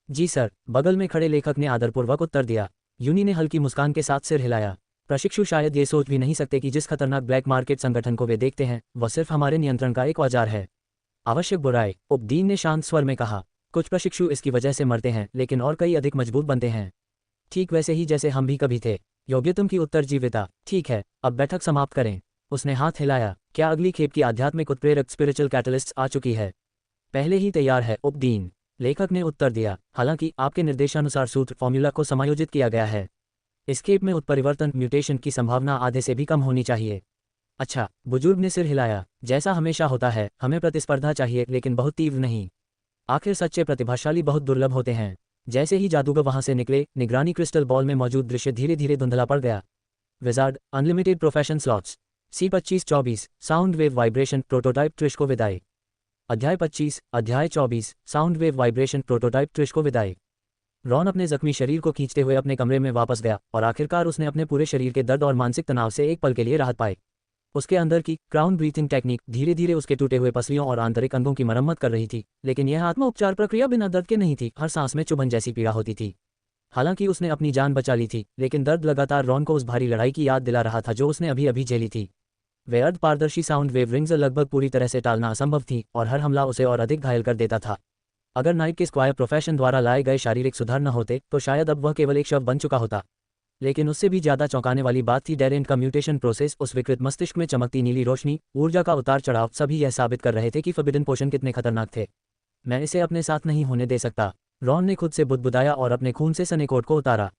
Speaker 1: जी सर, बगल में खड़े लेखक ने आदरपूर्वक उत्तर दिया। यूनी ने हल्की मुस्कान के साथ सिर हिलाया। प्रशिक्षु शायद ये सोच भी नहीं सकते कि जिस खतरनाक ब्लैक मार्केट संगठन को वे देखते हैं वह सिर्फ हमारे नियंत्रण का एक औजार है। आवश्यक बुराई, उपदीन ने शांत स्वर में कहा। कुछ प्रशिक्षु इसकी वजह से मरते हैं लेकिन और कई अधिक मजबूत बनते हैं। ठीक वैसे ही जैसे हम भी कभी थे। योग्यतम की उत्तरजीविता। ठीक है, अब बैठक समाप्त करें। उसने हाथ हिलाया। क्या अगली खेप की आध्यात्मिक उत्प्रेरक स्पिरिचुअल कैटलिस्ट आ चुकी है? पहले ही तैयार है, उपदीन। लेखक ने उत्तर दिया। हालांकि आपके निर्देशानुसार सूत्र फॉर्मूला को समायोजित किया गया है। इस खेप में उत्परिवर्तन म्यूटेशन की संभावना आधे से भी कम होनी चाहिए। अच्छा, बुजुर्ग ने सिर हिलाया। जैसा हमेशा होता है, हमें प्रतिस्पर्धा चाहिए लेकिन बहुत तीव्र नहीं। आखिर सच्चे प्रतिभाशाली बहुत दुर्लभ होते हैं। जैसे ही जादूगर वहां से निकले, निगरानी क्रिस्टल बॉल में मौजूद दृश्य धीरे धीरे धुंधला पड़ गया। Wizard unlimited profession slots C25-24 sound wave vibration prototype Trish को विदाई। अध्याय 25 अध्याय 24 sound wave vibration prototype Trish को विदाई। रॉन अपने जख्मी शरीर को खींचते हुए अपने कमरे में वापस गया और आखिरकार उसने अपने पूरे शरीर के दर्द और मानसिक तनाव से एक पल के लिए राहत पाई। उसके अंदर की क्राउन ब्रीथिंग टेक्निक धीरे धीरे उसके टूटे हुए पसलियों और आंतरिक अंगों की मरम्मत कर रही थी, लेकिन यह आत्मा उपचार प्रक्रिया बिना दर्द के नहीं थी। हर सांस में चुभन जैसी पीड़ा होती थी। हालांकि उसने अपनी जान बचा ली थी, लेकिन दर्द लगातार रॉन को उस भारी लड़ाई की याद दिला रहा था जो उसने अभी अभी झेली थी। वे अर्ध पारदर्शी साउंड वेव रिंग्स लगभग पूरी तरह से टालना असंभव थी और हर हमला उसे और अधिक घायल कर देता था। अगर नाइट के स्क्वायर प्रोफेशन द्वारा लाए गए शारीरिक सुधार न होते तो शायद अब वह केवल एक शव बन चुका होता। लेकिन उससे भी ज्यादा चौंकाने वाली बात थी डेरेंट का म्यूटेशन प्रोसेस। उस विकृत मस्तिष्क में चमकती नीली रोशनी, ऊर्जा का उतार चढ़ाव, सभी यह साबित कर रहे थे कि फॉरबिडन पोशन कितने खतरनाक थे। मैं इसे अपने साथ नहीं होने दे सकता, रॉन ने खुद से बुदबुदाया और अपने खून से सने कोट को उतारा।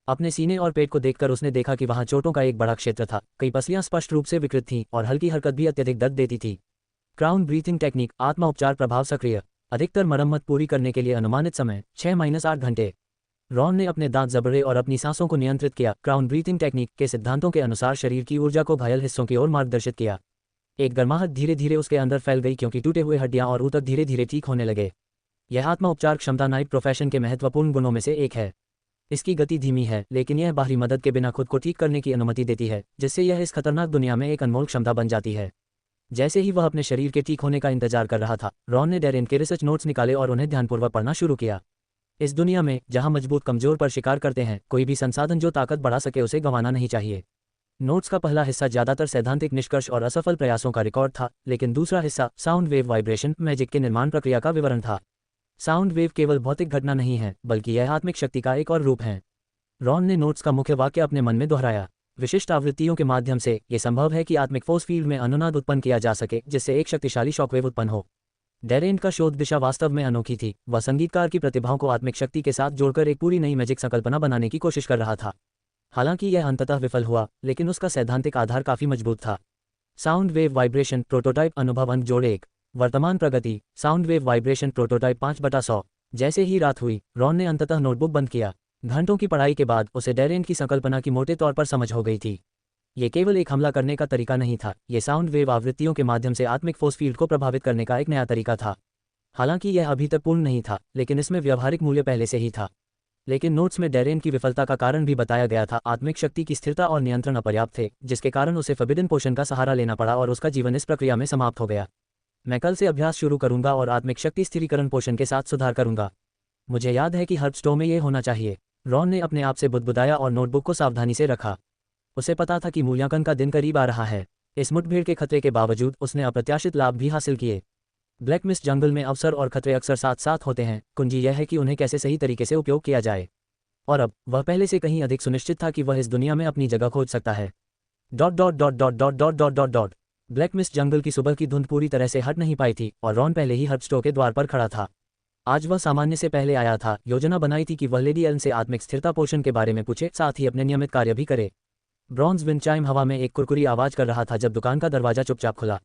Speaker 1: अपने सीने और पेट को देखकर उसने देखा कि वहां चोटों का एक बड़ा क्षेत्र था। कई पसलियां स्पष्ट रूप से विकृत थीं और हल्की हरकत भी अत्यधिक दर्द देती थी। क्राउन ब्रीथिंग टेक्निक आत्मा उपचार प्रभाव सक्रिय। अधिकतर मरम्मत पूरी करने के लिए अनुमानित समय 6-8 घंटे। रॉन ने अपने दांत जबड़े और अपनी सांसों को नियंत्रित किया। क्राउन ब्रीथिंग टेक्निक के सिद्धांतों के अनुसार शरीर की ऊर्जा को घायल हिस्सों की ओर मार्गदर्शित किया। एक गर्माहट धीरे धीरे उसके अंदर फैल गई क्योंकि टूटे हुए हड्डियां और ऊतक धीरे धीरे ठीक होने लगे। यह आत्मा उपचार क्षमता नाइट प्रोफेशन के महत्वपूर्ण गुणों में से एक है। इसकी गति धीमी है, लेकिन यह बाहरी मदद के बिना खुद को ठीक करने की अनुमति देती है, जिससे यह इस खतरनाक दुनिया में एक अनमोल क्षमता बन जाती है। जैसे ही वह अपने शरीर के ठीक होने का इंतजार कर रहा था, रॉन ने डेरेन के रिसर्च नोट्स निकाले और उन्हें ध्यानपूर्वक पढ़ना शुरू किया। इस दुनिया में जहां मजबूत कमजोर पर शिकार करते हैं, कोई भी संसाधन जो ताकत बढ़ा सके उसे गंवाना नहीं चाहिए। नोट्स का पहला हिस्सा ज्यादातर सैद्धांतिक निष्कर्ष और असफल प्रयासों का रिकॉर्ड था, लेकिन दूसरा हिस्सा साउंड वेव वाइब्रेशन मैजिक के निर्माण प्रक्रिया का विवरण था। साउंड वेव केवल भौतिक घटना नहीं है, बल्कि यह आत्मिक शक्ति का एक और रूप है। रॉन ने नोट्स का मुख्य वाक्य अपने मन में दोहराया। विशिष्ट आवृत्तियों के माध्यम से यह संभव है कि आत्मिक फोर्स फील्ड में अनुनाद उत्पन्न किया जा सके, जिससे एक शक्तिशाली शॉकवेव उत्पन्न हो। डेरेंट का शोध दिशा वास्तव में अनोखी थी। वह संगीतकार की प्रतिभाओं को आत्मिक शक्ति के साथ जोड़कर एक पूरी नई मैजिक संकल्पना बनाने की कोशिश कर रहा था। हालांकि यह अंततः विफल हुआ, लेकिन उसका सैद्धांतिक आधार काफी मजबूत था। साउंड वेव वाइब्रेशन प्रोटोटाइप अनुभव अंक जोड़ 1। वर्तमान प्रगति साउंड वेव वाइब्रेशन प्रोटोटाइप 5/100। जैसे ही रात हुई, रॉन ने अंततः नोटबुक बंद किया। घंटों की पढ़ाई के बाद उसे डेरेंट की संकल्पना की मोटे तौर पर समझ हो गई थी। ये केवल एक हमला करने का तरीका नहीं था, ये साउंड वेव आवृत्तियों के माध्यम से आत्मिक फोर्स फील्ड को प्रभावित करने का एक नया तरीका था। हालांकि यह अभी तक पूर्ण नहीं था, लेकिन इसमें व्यावहारिक मूल्य पहले से ही था। लेकिन नोट्स में डेरेंट की विफलता का कारण भी बताया गया था। आत्मिक शक्ति की स्थिरता और नियंत्रण अपर्याप्त थे, जिसके कारण उसे फॉरबिडन पोशन का सहारा लेना पड़ा और उसका जीवन इस प्रक्रिया में समाप्त हो गया। मैं कल से अभ्यास शुरू करूंगा और आत्मिक शक्ति स्थिरीकरण पोशन के साथ सुधार करूंगा। मुझे याद है कि हर्ब स्टोव में यह होना चाहिए। रॉन ने अपने आप से बुदबुदाया और नोटबुक को सावधानी से रखा। उसे पता था कि मूल्यांकन का दिन करीब आ रहा है। इस मुठभेड़ के खतरे के बावजूद उसने अप्रत्याशित लाभ भी हासिल किए। ब्लैक मिस्ट जंगल में अवसर और खतरे अक्सर साथ साथ होते हैं। कुंजी यह है कि उन्हें कैसे सही तरीके से उपयोग किया जाए। और अब वह पहले से कहीं अधिक सुनिश्चित था कि वह इस दुनिया में अपनी जगह खोज सकता है। ब्लैक मिस्ट जंगल की सुबह की धुंध पूरी तरह से हट नहीं पाई थी और रॉन पहले ही हर्ब स्टोव के द्वार पर खड़ा था। आज वह सामान्य से पहले आया था। योजना बनाई थी कि वह लेडी एलन से आत्मिक स्थिरता पोषण के बारे में पूछे, साथ ही अपने नियमित कार्य भी करे। ब्रॉन्ज विंड चाइम हवा में एक कुरकुरी आवाज कर रहा था जब दुकान का दरवाजा चुपचाप खुला।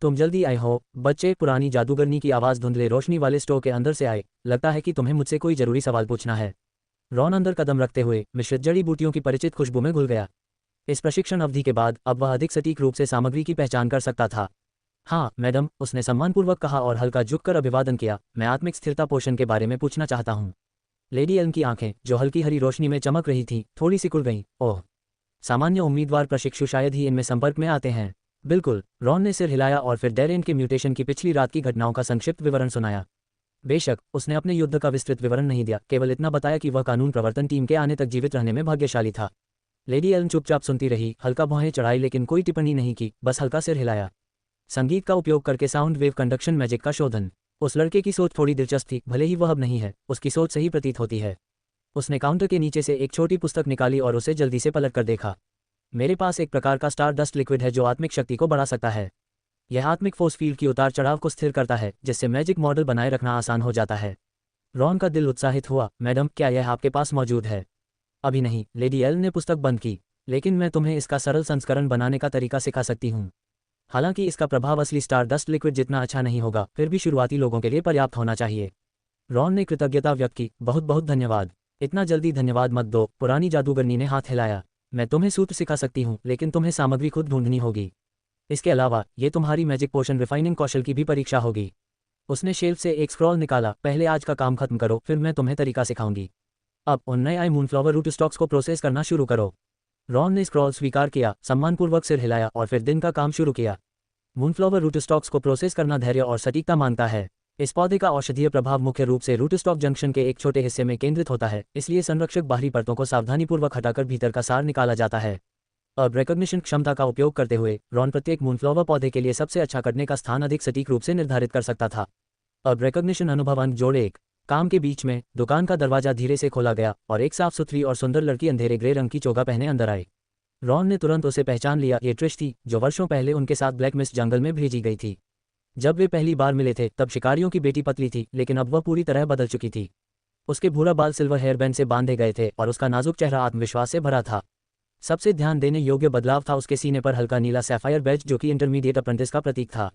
Speaker 1: तुम जल्दी आए हो बच्चे, पुरानी जादूगरनी की आवाज़ धुंधले रोशनी वाले स्टोर के अंदर से आए। लगता है कि तुम्हें मुझसे कोई जरूरी सवाल पूछना है। रॉन अंदर कदम रखते हुए मिश्रित जड़ी बूटियों की परिचित खुशबू में घुल गया। इस प्रशिक्षण अवधि के बाद अब वह अधिक सटीक रूप से सामग्री की पहचान कर सकता था। हाँ मैडम, उसने सम्मानपूर्वक कहा और हल्का झुककर अभिवादन किया। मैं आत्मिक स्थिरता पोषण के बारे में पूछना चाहता हूँ। लेडी एलन की आंखें, जो हल्की हरी रोशनी में चमक रही थीं, थोड़ी सी खुल गईं। ओह, सामान्य उम्मीदवार प्रशिक्षु शायद ही इनमें संपर्क में आते हैं। बिल्कुल, रॉन ने सिर हिलाया और फिर डेरेन के म्यूटेशन की पिछली रात की घटनाओं का संक्षिप्त विवरण सुनाया। बेशक, उसने अपने युद्ध का विस्तृत विवरण नहीं दिया, केवल इतना बताया कि वह कानून प्रवर्तन टीम के आने तक जीवित रहने में भाग्यशाली था। लेडी एलन चुपचाप सुनती रही, हल्का भौहें चढ़ाई लेकिन कोई टिप्पणी नहीं की, बस हल्का सिर हिलाया। संगीत का उपयोग करके साउंड वेव कंडक्शन मैजिक का शोधन। उस लड़के की सोच थोड़ी दिलचस्प थी, भले ही वह अब नहीं है, उसकी सोच सही प्रतीत होती है। उसने काउंटर के नीचे से एक छोटी पुस्तक निकाली और उसे जल्दी से पलट कर देखा। मेरे पास एक प्रकार का स्टार डस्ट लिक्विड है जो आत्मिक शक्ति को बढ़ा सकता है। यह आत्मिक फोर्स फील्ड की उतार चढ़ाव को स्थिर करता है, जिससे मैजिक मॉडल बनाए रखना आसान हो जाता है। रॉन का दिल उत्साहित हुआ। मैडम, क्या यह आपके पास मौजूद है? अभी नहीं, लेडी एलन ने पुस्तक बंद की, लेकिन मैं तुम्हें इसका सरल संस्करण बनाने का तरीका सिखा सकती हूँ। हालांकि इसका प्रभाव असली स्टार डस्ट लिक्विड जितना अच्छा नहीं होगा, फिर भी शुरुआती लोगों के लिए पर्याप्त होना चाहिए। रॉन ने कृतज्ञता व्यक्त की। बहुत बहुत धन्यवाद। इतना जल्दी धन्यवाद मत दो, पुरानी जादूगरनी ने हाथ हिलाया। मैं तुम्हें सूत्र सिखा सकती हूँ, लेकिन तुम्हें सामग्री खुद ढूंढनी होगी। इसके अलावा ये तुम्हारी मैजिक पोशन रिफाइनिंग कौशल की भी परीक्षा होगी। उसने शेल्फ से एक स्क्रॉल निकाला। पहले आज का काम खत्म करो, फिर मैं तुम्हें तरीका सिखाऊंगी। अब उन नए आए मूनफ्लावर रूट स्टॉक्स को प्रोसेस करना शुरू करो। रॉन ने स्क्रॉल स्वीकार किया, सम्मानपूर्वक सिर हिलाया और फिर दिन का काम शुरू किया। मूनफ्लावर रूट स्टॉक्स को प्रोसेस करना धैर्य और सटीकता मांगता है। इस पौधे का औषधीय प्रभाव मुख्य रूप से रूट स्टॉक जंक्शन के एक छोटे हिस्से में केंद्रित होता है, इसलिए संरक्षक बाहरी परतों को सावधानीपूर्वक हटाकर भीतर का सार निकाला जाता है। अब रिकॉग्निशन क्षमता का उपयोग करते हुए रॉन प्रत्येक मूनफ्लावर पौधे के लिए सबसे अच्छा कटने का स्थान अधिक सटीक रूप से निर्धारित कर सकता था। अब रिकॉग्निशन अनुभव अंक जोड़े 1। काम के बीच में दुकान का दरवाजा धीरे से खोला गया और एक साफ सुथरी और सुंदर लड़की अंधेरे ग्रे रंग की चोगा पहने अंदर आई। रॉन ने तुरंत उसे पहचान लिया। ये ट्रिश थी, जो वर्षों पहले उनके साथ ब्लैक मिस्ट जंगल में भेजी गई थी। जब वे पहली बार मिले थे तब शिकारियों की बेटी पतली थी, लेकिन अब वह पूरी तरह बदल चुकी थी। उसके भूरा बाल सिल्वर हेयर बैंड से बांधे गए थे और उसका नाजुक चेहरा आत्मविश्वास से भरा था। सबसे ध्यान देने योग्य बदलाव था उसके सीने पर हल्का नीला सैफायर बैज, जो कि इंटरमीडिएट अप्रेंटिस का प्रतीक था।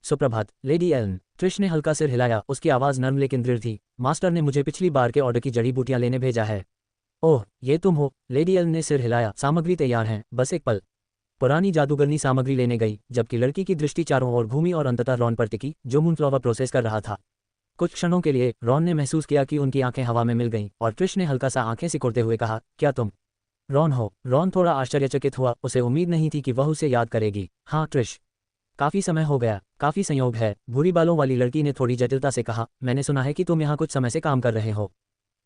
Speaker 1: सुप्रभात लेडी एलन, ट्रिश ने हल्का सिर हिलाया। उसकी आवाज़ नर्म लेकिन दृढ़ थी। मास्टर ने मुझे पिछली बार के ऑर्डर की जड़ी बूटियां लेने भेजा है। ओह, ये तुम हो? लेडी एलन ने सिर हिलाया। सामग्री तैयार है, बस एक पल। पुरानी जादूगरनी सामग्री लेने गई, जबकि लड़की की दृष्टि चारों ओर घूमी और अंततः रॉन पर टिकी, जो मूनफ्लावर प्रोसेस कर रहा था। कुछ क्षणों के लिए रॉन ने महसूस किया कि उनकी आंखें हवा में मिल गईं और ट्रिश ने हल्का सा आंखें सिकोड़ते हुए कहा, क्या तुम रॉन हो? रॉन थोड़ा आश्चर्यचकित हुआ। उसे उम्मीद नहीं थी कि वह उसे याद करेगी। हाँ ट्रिश, काफी समय हो गया। काफी संयोग है, भूरी बालों वाली लड़की ने थोड़ी जटिलता से कहा। मैंने सुना है कि तुम यहाँ कुछ समय से काम कर रहे हो।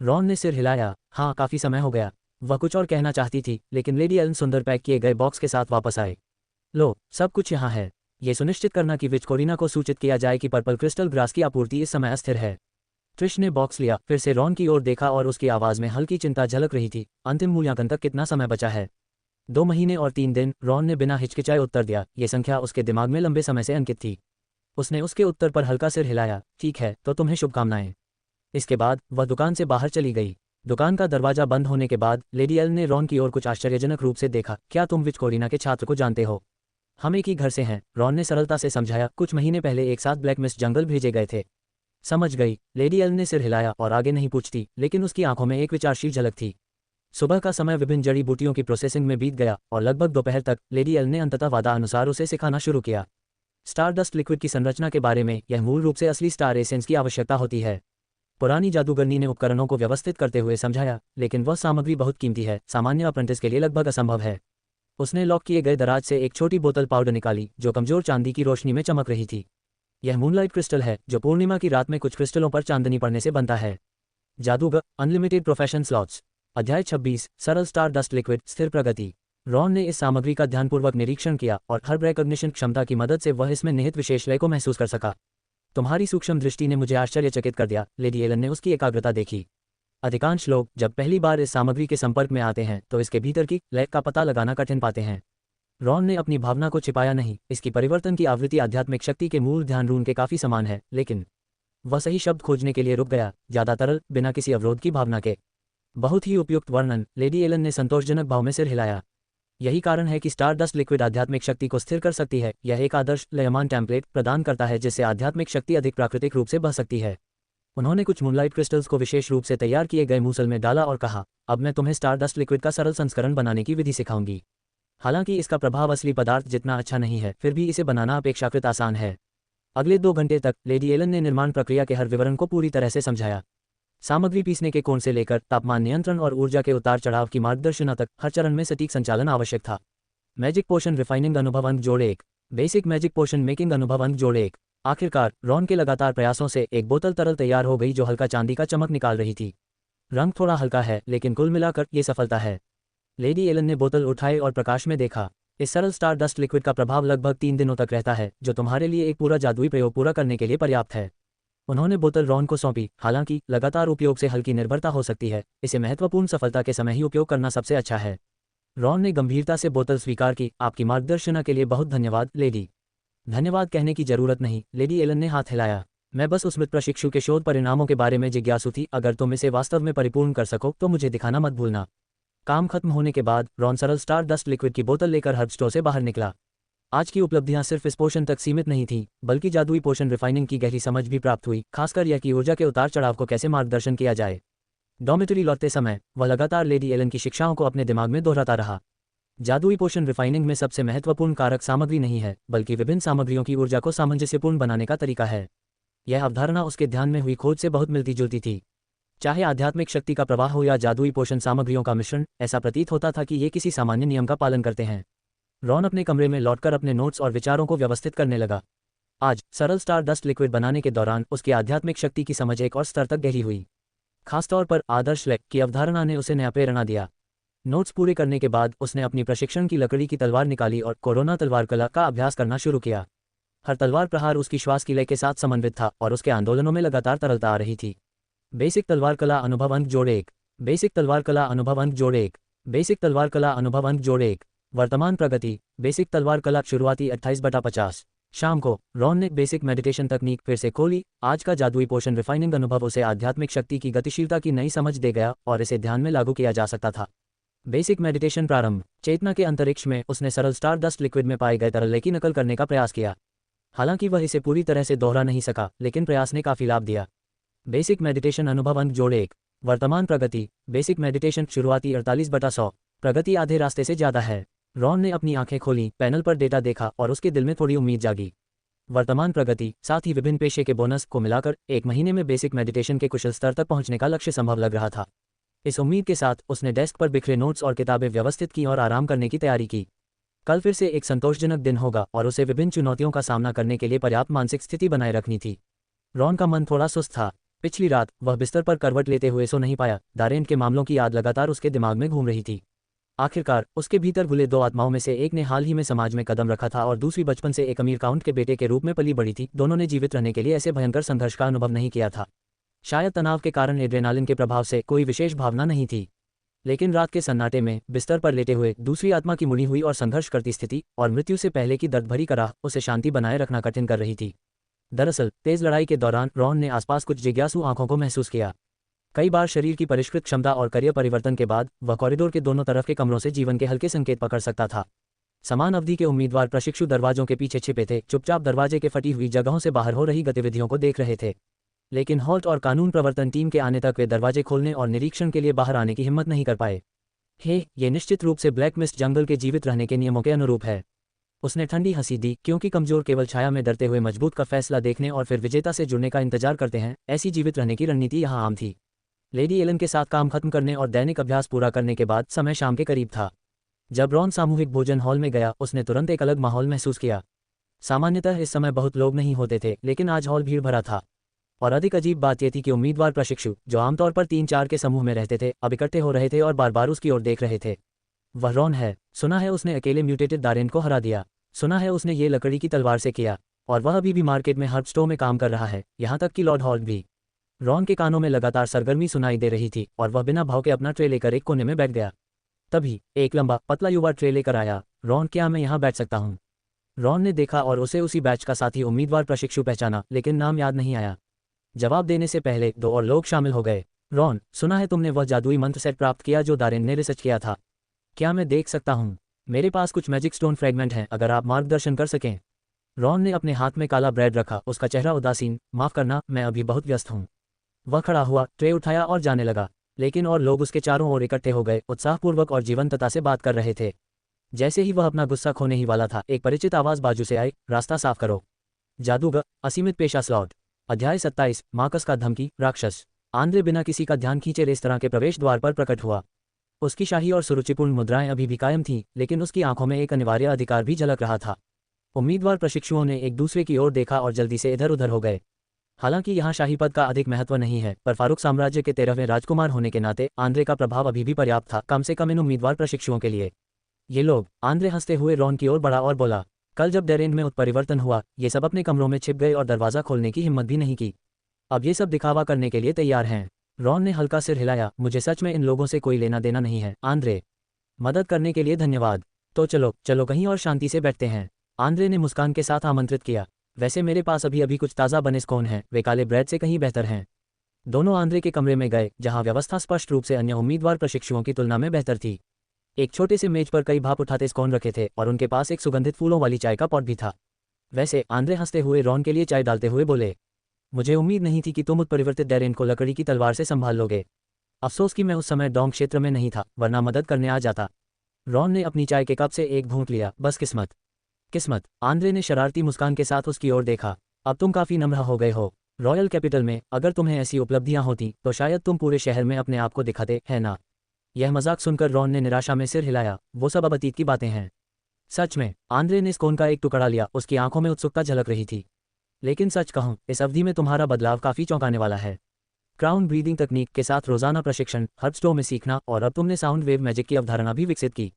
Speaker 1: रॉन ने सिर हिलाया। हाँ, काफी समय हो गया। वह कुछ और कहना चाहती थी, लेकिन लेडी एलन सुंदर पैक किए गए बॉक्स के साथ वापस आए। लो, सब कुछ यहाँ है। ये सुनिश्चित करना कि विचकोरिना को सूचित किया जाए कि पर्पल क्रिस्टल ग्रास की आपूर्ति इस समय अस्थिर है। ट्रिश ने बॉक्स लिया, फिर से रॉन की ओर देखा और उसकी आवाज़ में हल्की चिंता झलक रही थी। अंतिम मूल्यांकन तक कितना समय बचा है? 2 महीने और 3 दिन, रॉन ने बिना हिचकिचाए उत्तर दिया। ये संख्या उसके दिमाग में लंबे समय से अंकित थी। उसने उसके उत्तर पर हल्का सिर हिलाया। ठीक है, तो तुम्हें शुभकामनाएं। इसके बाद वह दुकान से बाहर चली गई। दुकान का दरवाजा बंद होने के बाद लेडी एलन ने रॉन की ओर कुछ आश्चर्यजनक रूप से देखा। क्या तुम विचकोरिना के छात्र को जानते हो? हम एक ही घर से हैं, रॉन ने सरलता से समझाया। कुछ महीने पहले एक साथ ब्लैक मिस्ट जंगल भेजे गए थे। समझ गई, लेडी एलन ने सिर हिलाया और आगे नहीं पूछती, लेकिन उसकी आंखों में एक विचारशील झलक थी। सुबह का समय विभिन्न जड़ी बूटियों की प्रोसेसिंग में बीत गया और लगभग दोपहर तक लेडी एलन ने अंततः वादा अनुसार उसे सिखाना शुरू किया। स्टार डस्ट लिक्विड की संरचना के बारे में, यह मूल रूप से असली स्टार एसेंस की आवश्यकता होती है। पुरानी जादूगरनी ने उपकरणों को व्यवस्थित करते हुए समझाया, लेकिन वह सामग्री बहुत कीमती है, सामान्य अप्रेंटिस के लिए लगभग असंभव है। उसने लॉक किए गए दराज से एक छोटी बोतल पाउडर निकाली, जो कमजोर चांदी की रोशनी में चमक रही थी। यह मूनलाइट क्रिस्टल है, जो पूर्णिमा की रात में कुछ क्रिस्टलों पर चांदनी पड़ने से बनता है। जादूगर अनलिमिटेड प्रोफेशन स्लॉट्स। अध्याय 26, सरल स्टार डस्ट लिक्विड, स्थिर प्रगति। रॉन ने इस सामग्री का ध्यानपूर्वक निरीक्षण किया और हर रिकॉग्निशन क्षमता की मदद से वह इसमें निहित विशेष लय को महसूस कर सका। तुम्हारी सूक्ष्म दृष्टि ने मुझे आश्चर्यचकित कर दिया, लेडी एलन ने उसकी एकाग्रता देखी। अधिकांश लोग जब पहली बार इस सामग्री के संपर्क में आते हैं तो इसके भीतर की लय का पता लगाना कठिन पाते हैं। रॉन ने अपनी भावना को छिपाया नहीं। इसकी परिवर्तन की आवृत्ति आध्यात्मिक शक्ति के मूल ध्यान रून के काफी समान है, लेकिन वह सही शब्द खोजने के लिए रुक गया, ज्यादा तरल, बिना किसी अवरोध की भावना के। बहुत ही उपयुक्त वर्णन, लेडी एलन ने संतोषजनक भाव में सिर हिलाया। यही कारण है कि स्टारडस्ट लिक्विड आध्यात्मिक शक्ति को स्थिर कर सकती है। यह एक आदर्श लयमान टेम्पलेट प्रदान करता है जिससे आध्यात्मिक शक्ति अधिक प्राकृतिक रूप से बह सकती है। उन्होंने कुछ मूनलाइट क्रिस्टल्स को विशेष रूप से तैयार किए गए मूसल में डाला और कहा, अब मैं तुम्हें स्टारडस्ट लिक्विड का सरल संस्करण बनाने की विधि सिखाऊंगी। हालांकि इसका प्रभाव असली पदार्थ जितना अच्छा नहीं है, फिर भी इसे बनाना अपेक्षाकृत आसान है। अगले 2 घंटे तक लेडी एलन ने निर्माण प्रक्रिया के हर विवरण को पूरी तरह से समझाया। सामग्री पीसने के कोण से लेकर तापमान नियंत्रण और ऊर्जा के उतार चढ़ाव की मार्गदर्शना तक हर चरण में सटीक संचालन आवश्यक था। मैजिक पोशन रिफाइनिंग अनुभव अंक जोड़ 1। बेसिक मैजिक पोशन मेकिंग अनुभव अंक जोड़ 1। आखिरकार रॉन के लगातार प्रयासों से एक बोतल तरल तैयार हो गई जो हल्का चांदी का चमक निकाल रही थी। रंग थोड़ा हल्का है, लेकिन कुल मिलाकर ये सफलता है। लेडी एलन ने बोतल उठाई और प्रकाश में देखा। इस सरल स्टार डस्ट लिक्विड का प्रभाव लगभग 3 दिनों तक रहता है, जो तुम्हारे लिए एक पूरा जादुई प्रयोग पूरा करने के लिए पर्याप्त है। उन्होंने बोतल रॉन को सौंपी। हालांकि लगातार उपयोग से हल्की निर्भरता हो सकती है, इसे महत्वपूर्ण सफलता के समय ही उपयोग करना सबसे अच्छा है। रॉन ने गंभीरता से बोतल स्वीकार की। आपकी मार्गदर्शना के लिए बहुत धन्यवाद लेडी। धन्यवाद कहने की जरूरत नहीं, लेडी एलन ने हाथ हिलाया। मैं बस उस मृत प्रशिक्षु के शोध परिणामों के बारे में जिज्ञासु थी। अगर तुम इसे वास्तव में परिपूर्ण कर सको तो मुझे दिखाना मत भूलना। काम खत्म होने के बाद रॉन सरल स्टार डस्ट लिक्विड की बोतल लेकर हर्ब स्टोर से बाहर निकला। आज की उपलब्धियां सिर्फ इस पोषण तक सीमित नहीं थीं, बल्कि जादुई पोषण रिफाइनिंग की गहरी समझ भी प्राप्त हुई, खासकर यह कि ऊर्जा के उतार चढ़ाव को कैसे मार्गदर्शन किया जाए। डॉर्मेटरी लौटते समय वह लगातार लेडी एलन की शिक्षाओं को अपने दिमाग में दोहराता रहा। जादुई पोषण रिफाइनिंग में सबसे महत्वपूर्ण कारक सामग्री नहीं है, बल्कि विभिन्न सामग्रियों की ऊर्जा को सामंजस्यपूर्ण बनाने का तरीका है। यह अवधारणा उसके ध्यान में हुई खोज से बहुत मिलती जुलती थी। चाहे आध्यात्मिक शक्ति का प्रवाह हो या जादुई पोषण सामग्रियों का मिश्रण, ऐसा प्रतीत होता था कि ये किसी सामान्य नियम का पालन करते हैं। रॉन अपने कमरे में लौटकर अपने नोट्स और विचारों को व्यवस्थित करने लगा। आज सरल स्टार डस्ट लिक्विड बनाने के दौरान उसकी आध्यात्मिक शक्ति की समझ एक और स्तर तक गहरी हुई। खासतौर पर आदर्श लेक की अवधारणा ने उसे नया प्रेरणा दिया। नोट्स पूरे करने के बाद उसने अपनी प्रशिक्षण की लकड़ी की तलवार निकाली और कोरोना तलवार कला का अभ्यास करना शुरू किया। हर तलवार प्रहार उसकी श्वास की लय के साथ समन्वित था और उसके आंदोलनों में लगातार तरलता आ रही थी। बेसिक तलवार कला अनुभव अंक जोड़ 1। बेसिक तलवार कला अनुभव अंक जोड़ 1। बेसिक तलवार कला अनुभव अंक जोड़ 1। वर्तमान प्रगति। बेसिक तलवार कला शुरुआती 28/50। शाम को रॉन ने बेसिक मेडिटेशन तकनीक फिर से खोली। आज का जादुई पोषण रिफाइनिंग अनुभव उसे आध्यात्मिक शक्ति की गतिशीलता की नई समझ दे गया और इसे ध्यान में लागू किया जा सकता था। बेसिक मेडिटेशन प्रारंभ। चेतना के अंतरिक्ष में उसने सरल स्टार डस्ट लिक्विड में पाए गए तरल की नकल करने का प्रयास किया। हालांकि वह इसे पूरी तरह से दोहरा नहीं सका, लेकिन प्रयास ने काफी लाभ दिया। बेसिक मेडिटेशन अनुभव अंक जोड़ 1। वर्तमान प्रगति। बेसिक मेडिटेशन शुरुआती 48/100। प्रगति आधे रास्ते से ज्यादा है। रॉन ने अपनी आंखें खोली, पैनल पर डेटा देखा और उसके दिल में थोड़ी उम्मीद जागी। वर्तमान प्रगति, साथ ही विभिन्न पेशे के बोनस को मिलाकर 1 महीने में बेसिक मेडिटेशन के कुशल स्तर तक पहुंचने का लक्ष्य संभव लग रहा था। इस उम्मीद के साथ उसने डेस्क पर बिखरे नोट्स और किताबें व्यवस्थित की और आराम करने की तैयारी की। कल फिर से एक संतोषजनक दिन होगा और उसे विभिन्न चुनौतियों का सामना करने के लिए पर्याप्त मानसिक स्थिति बनाए रखनी थी। रॉन का मन थोड़ा सुस्त था। पिछली रात वह बिस्तर पर करवट लेते हुए सो नहीं पाया। दारेंट के मामलों की याद लगातार उसके दिमाग में घूम रही थी। आखिरकार उसके भीतर घुले 2 आत्माओं में से एक ने हाल ही में समाज में कदम रखा था और दूसरी बचपन से एक अमीर काउंट के बेटे के रूप में पली बड़ी थी। दोनों ने जीवित रहने के लिए ऐसे भयंकर संघर्ष का अनुभव नहीं किया था। शायद तनाव के कारण एड्रेनालिन के प्रभाव से कोई विशेष भावना नहीं थी, लेकिन रात के सन्नाटे में बिस्तर पर लेटे हुए दूसरी आत्मा की मुड़ी हुई और संघर्ष करती स्थिति और मृत्यु से पहले की दर्द भरी कराह उसे शांति बनाए रखना कठिन कर रही थी। दरअसल तेज लड़ाई के दौरान रॉन ने आसपास कुछ जिज्ञासु आंखों को महसूस किया। कई बार शरीर की परिष्कृत क्षमता और करियर परिवर्तन के बाद वह कॉरिडोर के दोनों तरफ के कमरों से जीवन के हल्के संकेत पकड़ सकता था। समान अवधि के उम्मीदवार प्रशिक्षु दरवाजों के पीछे छिपे थे, चुपचाप दरवाजे के फटी हुई जगहों से बाहर हो रही गतिविधियों को देख रहे थे। लेकिन हॉल्ट और कानून प्रवर्तन टीम के आने तक वे दरवाजे खोलने और निरीक्षण के लिए बाहर आने की हिम्मत नहीं कर पाए। ये निश्चित रूप से ब्लैक मिस्ट जंगल के जीवित रहने के नियमों के अनुरूप है। उसने ठंडी हंसी दी, क्योंकि कमजोर केवल छाया में डरते हुए मजबूत का फैसला देखने और फिर विजेता से जुड़ने का इंतजार करते हैं। ऐसी जीवित रहने की रणनीति यहाँ आम थी। लेडी एलन के साथ काम खत्म करने और दैनिक अभ्यास पूरा करने के बाद समय शाम के करीब था। जब रॉन सामूहिक भोजन हॉल में गया, उसने तुरंत एक अलग माहौल महसूस किया। सामान्यतः इस समय बहुत लोग नहीं होते थे, लेकिन आज हॉल भीड़ भरा था। और अधिक अजीब बात यह थी कि उम्मीदवार प्रशिक्षु, जो आमतौर पर 3-4 के समूह में रहते थे, अब इकट्ठे हो रहे थे और बार बार उसकी ओर देख रहे थे। वह रॉन है। सुना है उसने अकेले म्यूटेटेड दारेंट को हरा दिया। सुना है उसने ये लकड़ी की तलवार से किया। और वह अभी भी मार्केट में हर्ब स्टोर में काम कर रहा है, यहाँ तक कि लॉर्ड हॉल्ट भी। रॉन के कानों में लगातार सरगर्मी सुनाई दे रही थी और वह बिना भाव के अपना ट्रे लेकर एक कोने में बैठ गया। तभी एक लंबा पतला युवा ट्रे लेकर आया। रॉन, क्या मैं यहाँ बैठ सकता हूँ? रॉन ने देखा और उसे उसी बैच का साथी उम्मीदवार प्रशिक्षु पहचाना, लेकिन नाम याद नहीं आया। जवाब देने से पहले 2 और लोग शामिल हो गए। रॉन, सुना है तुमने वह जादुई मंत्र सेट प्राप्त किया जो दारेन ने रिसर्च किया था। क्या मैं देख सकता हूँ? मेरे पास कुछ मैजिक स्टोन फ्रेगमेंट हैं, अगर आप मार्गदर्शन कर सकें। रॉन ने अपने हाथ में काला ब्रेड रखा, उसका चेहरा उदासीन। माफ करना, मैं अभी बहुत व्यस्त हूँ। वह खड़ा हुआ, ट्रे उठाया और जाने लगा, लेकिन और लोग उसके चारों ओर इकट्ठे हो गए, उत्साहपूर्वक और जीवंतता से बात कर रहे थे। जैसे ही वह अपना गुस्सा खोने ही वाला था, एक परिचित आवाज़ बाजू से आई, रास्ता साफ करो। जादूगर, असीमित पेशा स्लॉट। अध्याय 27, मार्कस का धमकी, राक्षस। आंद्रे बिना किसी का ध्यान खींचे रेस्तरां के प्रवेश द्वार पर प्रकट हुआ। उसकी शाही और सुरुचिपूर्ण मुद्राएं अभी भी कायम थीं, लेकिन उसकी आंखों में एक अनिवार्य अधिकार भी झलक रहा था। उम्मीदवार प्रशिक्षुओं ने एक दूसरे की ओर देखा और जल्दी से इधर उधर हो गए। हालांकि यहाँ शाही पद का अधिक महत्व नहीं है, पर फारूक साम्राज्य के 13वें राजकुमार होने के नाते आंद्रे का प्रभाव अभी भी पर्याप्त था, कम से कम इन उम्मीदवार प्रशिक्षुओं के लिए। ये लोग। आंद्रे हंसते हुए रॉन की ओर बढ़ा और बोला, कल जब डेरेन में उत्परिवर्तन हुआ, ये सब अपने कमरों में छिप गए और दरवाजा खोलने की हिम्मत भी नहीं की। अब ये सब दिखावा करने के लिए तैयार हैं। रॉन ने हल्का सिर हिलाया, मुझे सच में इन लोगों से कोई लेना देना नहीं है, आंद्रे। मदद करने के लिए धन्यवाद। तो चलो चलो कहीं और शांति से बैठते हैं। आंद्रे ने मुस्कान के साथ आमंत्रित किया। वैसे मेरे पास अभी अभी कुछ ताज़ा बने स्कोन हैं, वे काले ब्रेड से कहीं बेहतर हैं। दोनों आंद्रे के कमरे में गए, जहां व्यवस्था स्पष्ट रूप से अन्य उम्मीदवार प्रशिक्षुओं की तुलना में बेहतर थी। एक छोटे से मेज पर कई भाप उठाते स्कोन रखे थे और उनके पास एक सुगंधित फूलों वाली चाय का पॉट भी था। वैसे, आंद्रे हंसते हुए रॉन के लिए चाय डालते हुए बोले, मुझे उम्मीद नहीं थी कि तुम उत्परिवर्तित डेरेन को लकड़ी की तलवार से संभाल लोगे। अफसोस कि मैं उस समय डोंग क्षेत्र में नहीं था, वरना मदद करने आ जाता। रॉन ने अपनी चाय के कप से एक घूंट लिया, बस किस्मत। किस्मत। आंद्रे ने शरारती मुस्कान के साथ उसकी ओर देखा। अब तुम काफी नम्र हो गए हो। रॉयल कैपिटल में अगर तुम्हें ऐसी उपलब्धियां होती तो शायद तुम पूरे शहर में अपने आप को दिखाते, है ना? यह मजाक सुनकर रॉन ने निराशा में सिर हिलाया, वो सब अब अतीत की बातें हैं। सच में? आंद्रे ने स्कोन का एक टुकड़ा लिया, उसकी आंखों में उत्सुकता झलक रही थी। लेकिन सच कहूं, इस अवधि में तुम्हारा बदलाव काफी चौंकाने वाला है। क्राउन ब्रीदिंग तकनीक के साथ रोजाना प्रशिक्षण, हर्बस्टो में सीखना, और अब तुमने साउंड वेव मैजिक की अवधारणा भी विकसित की।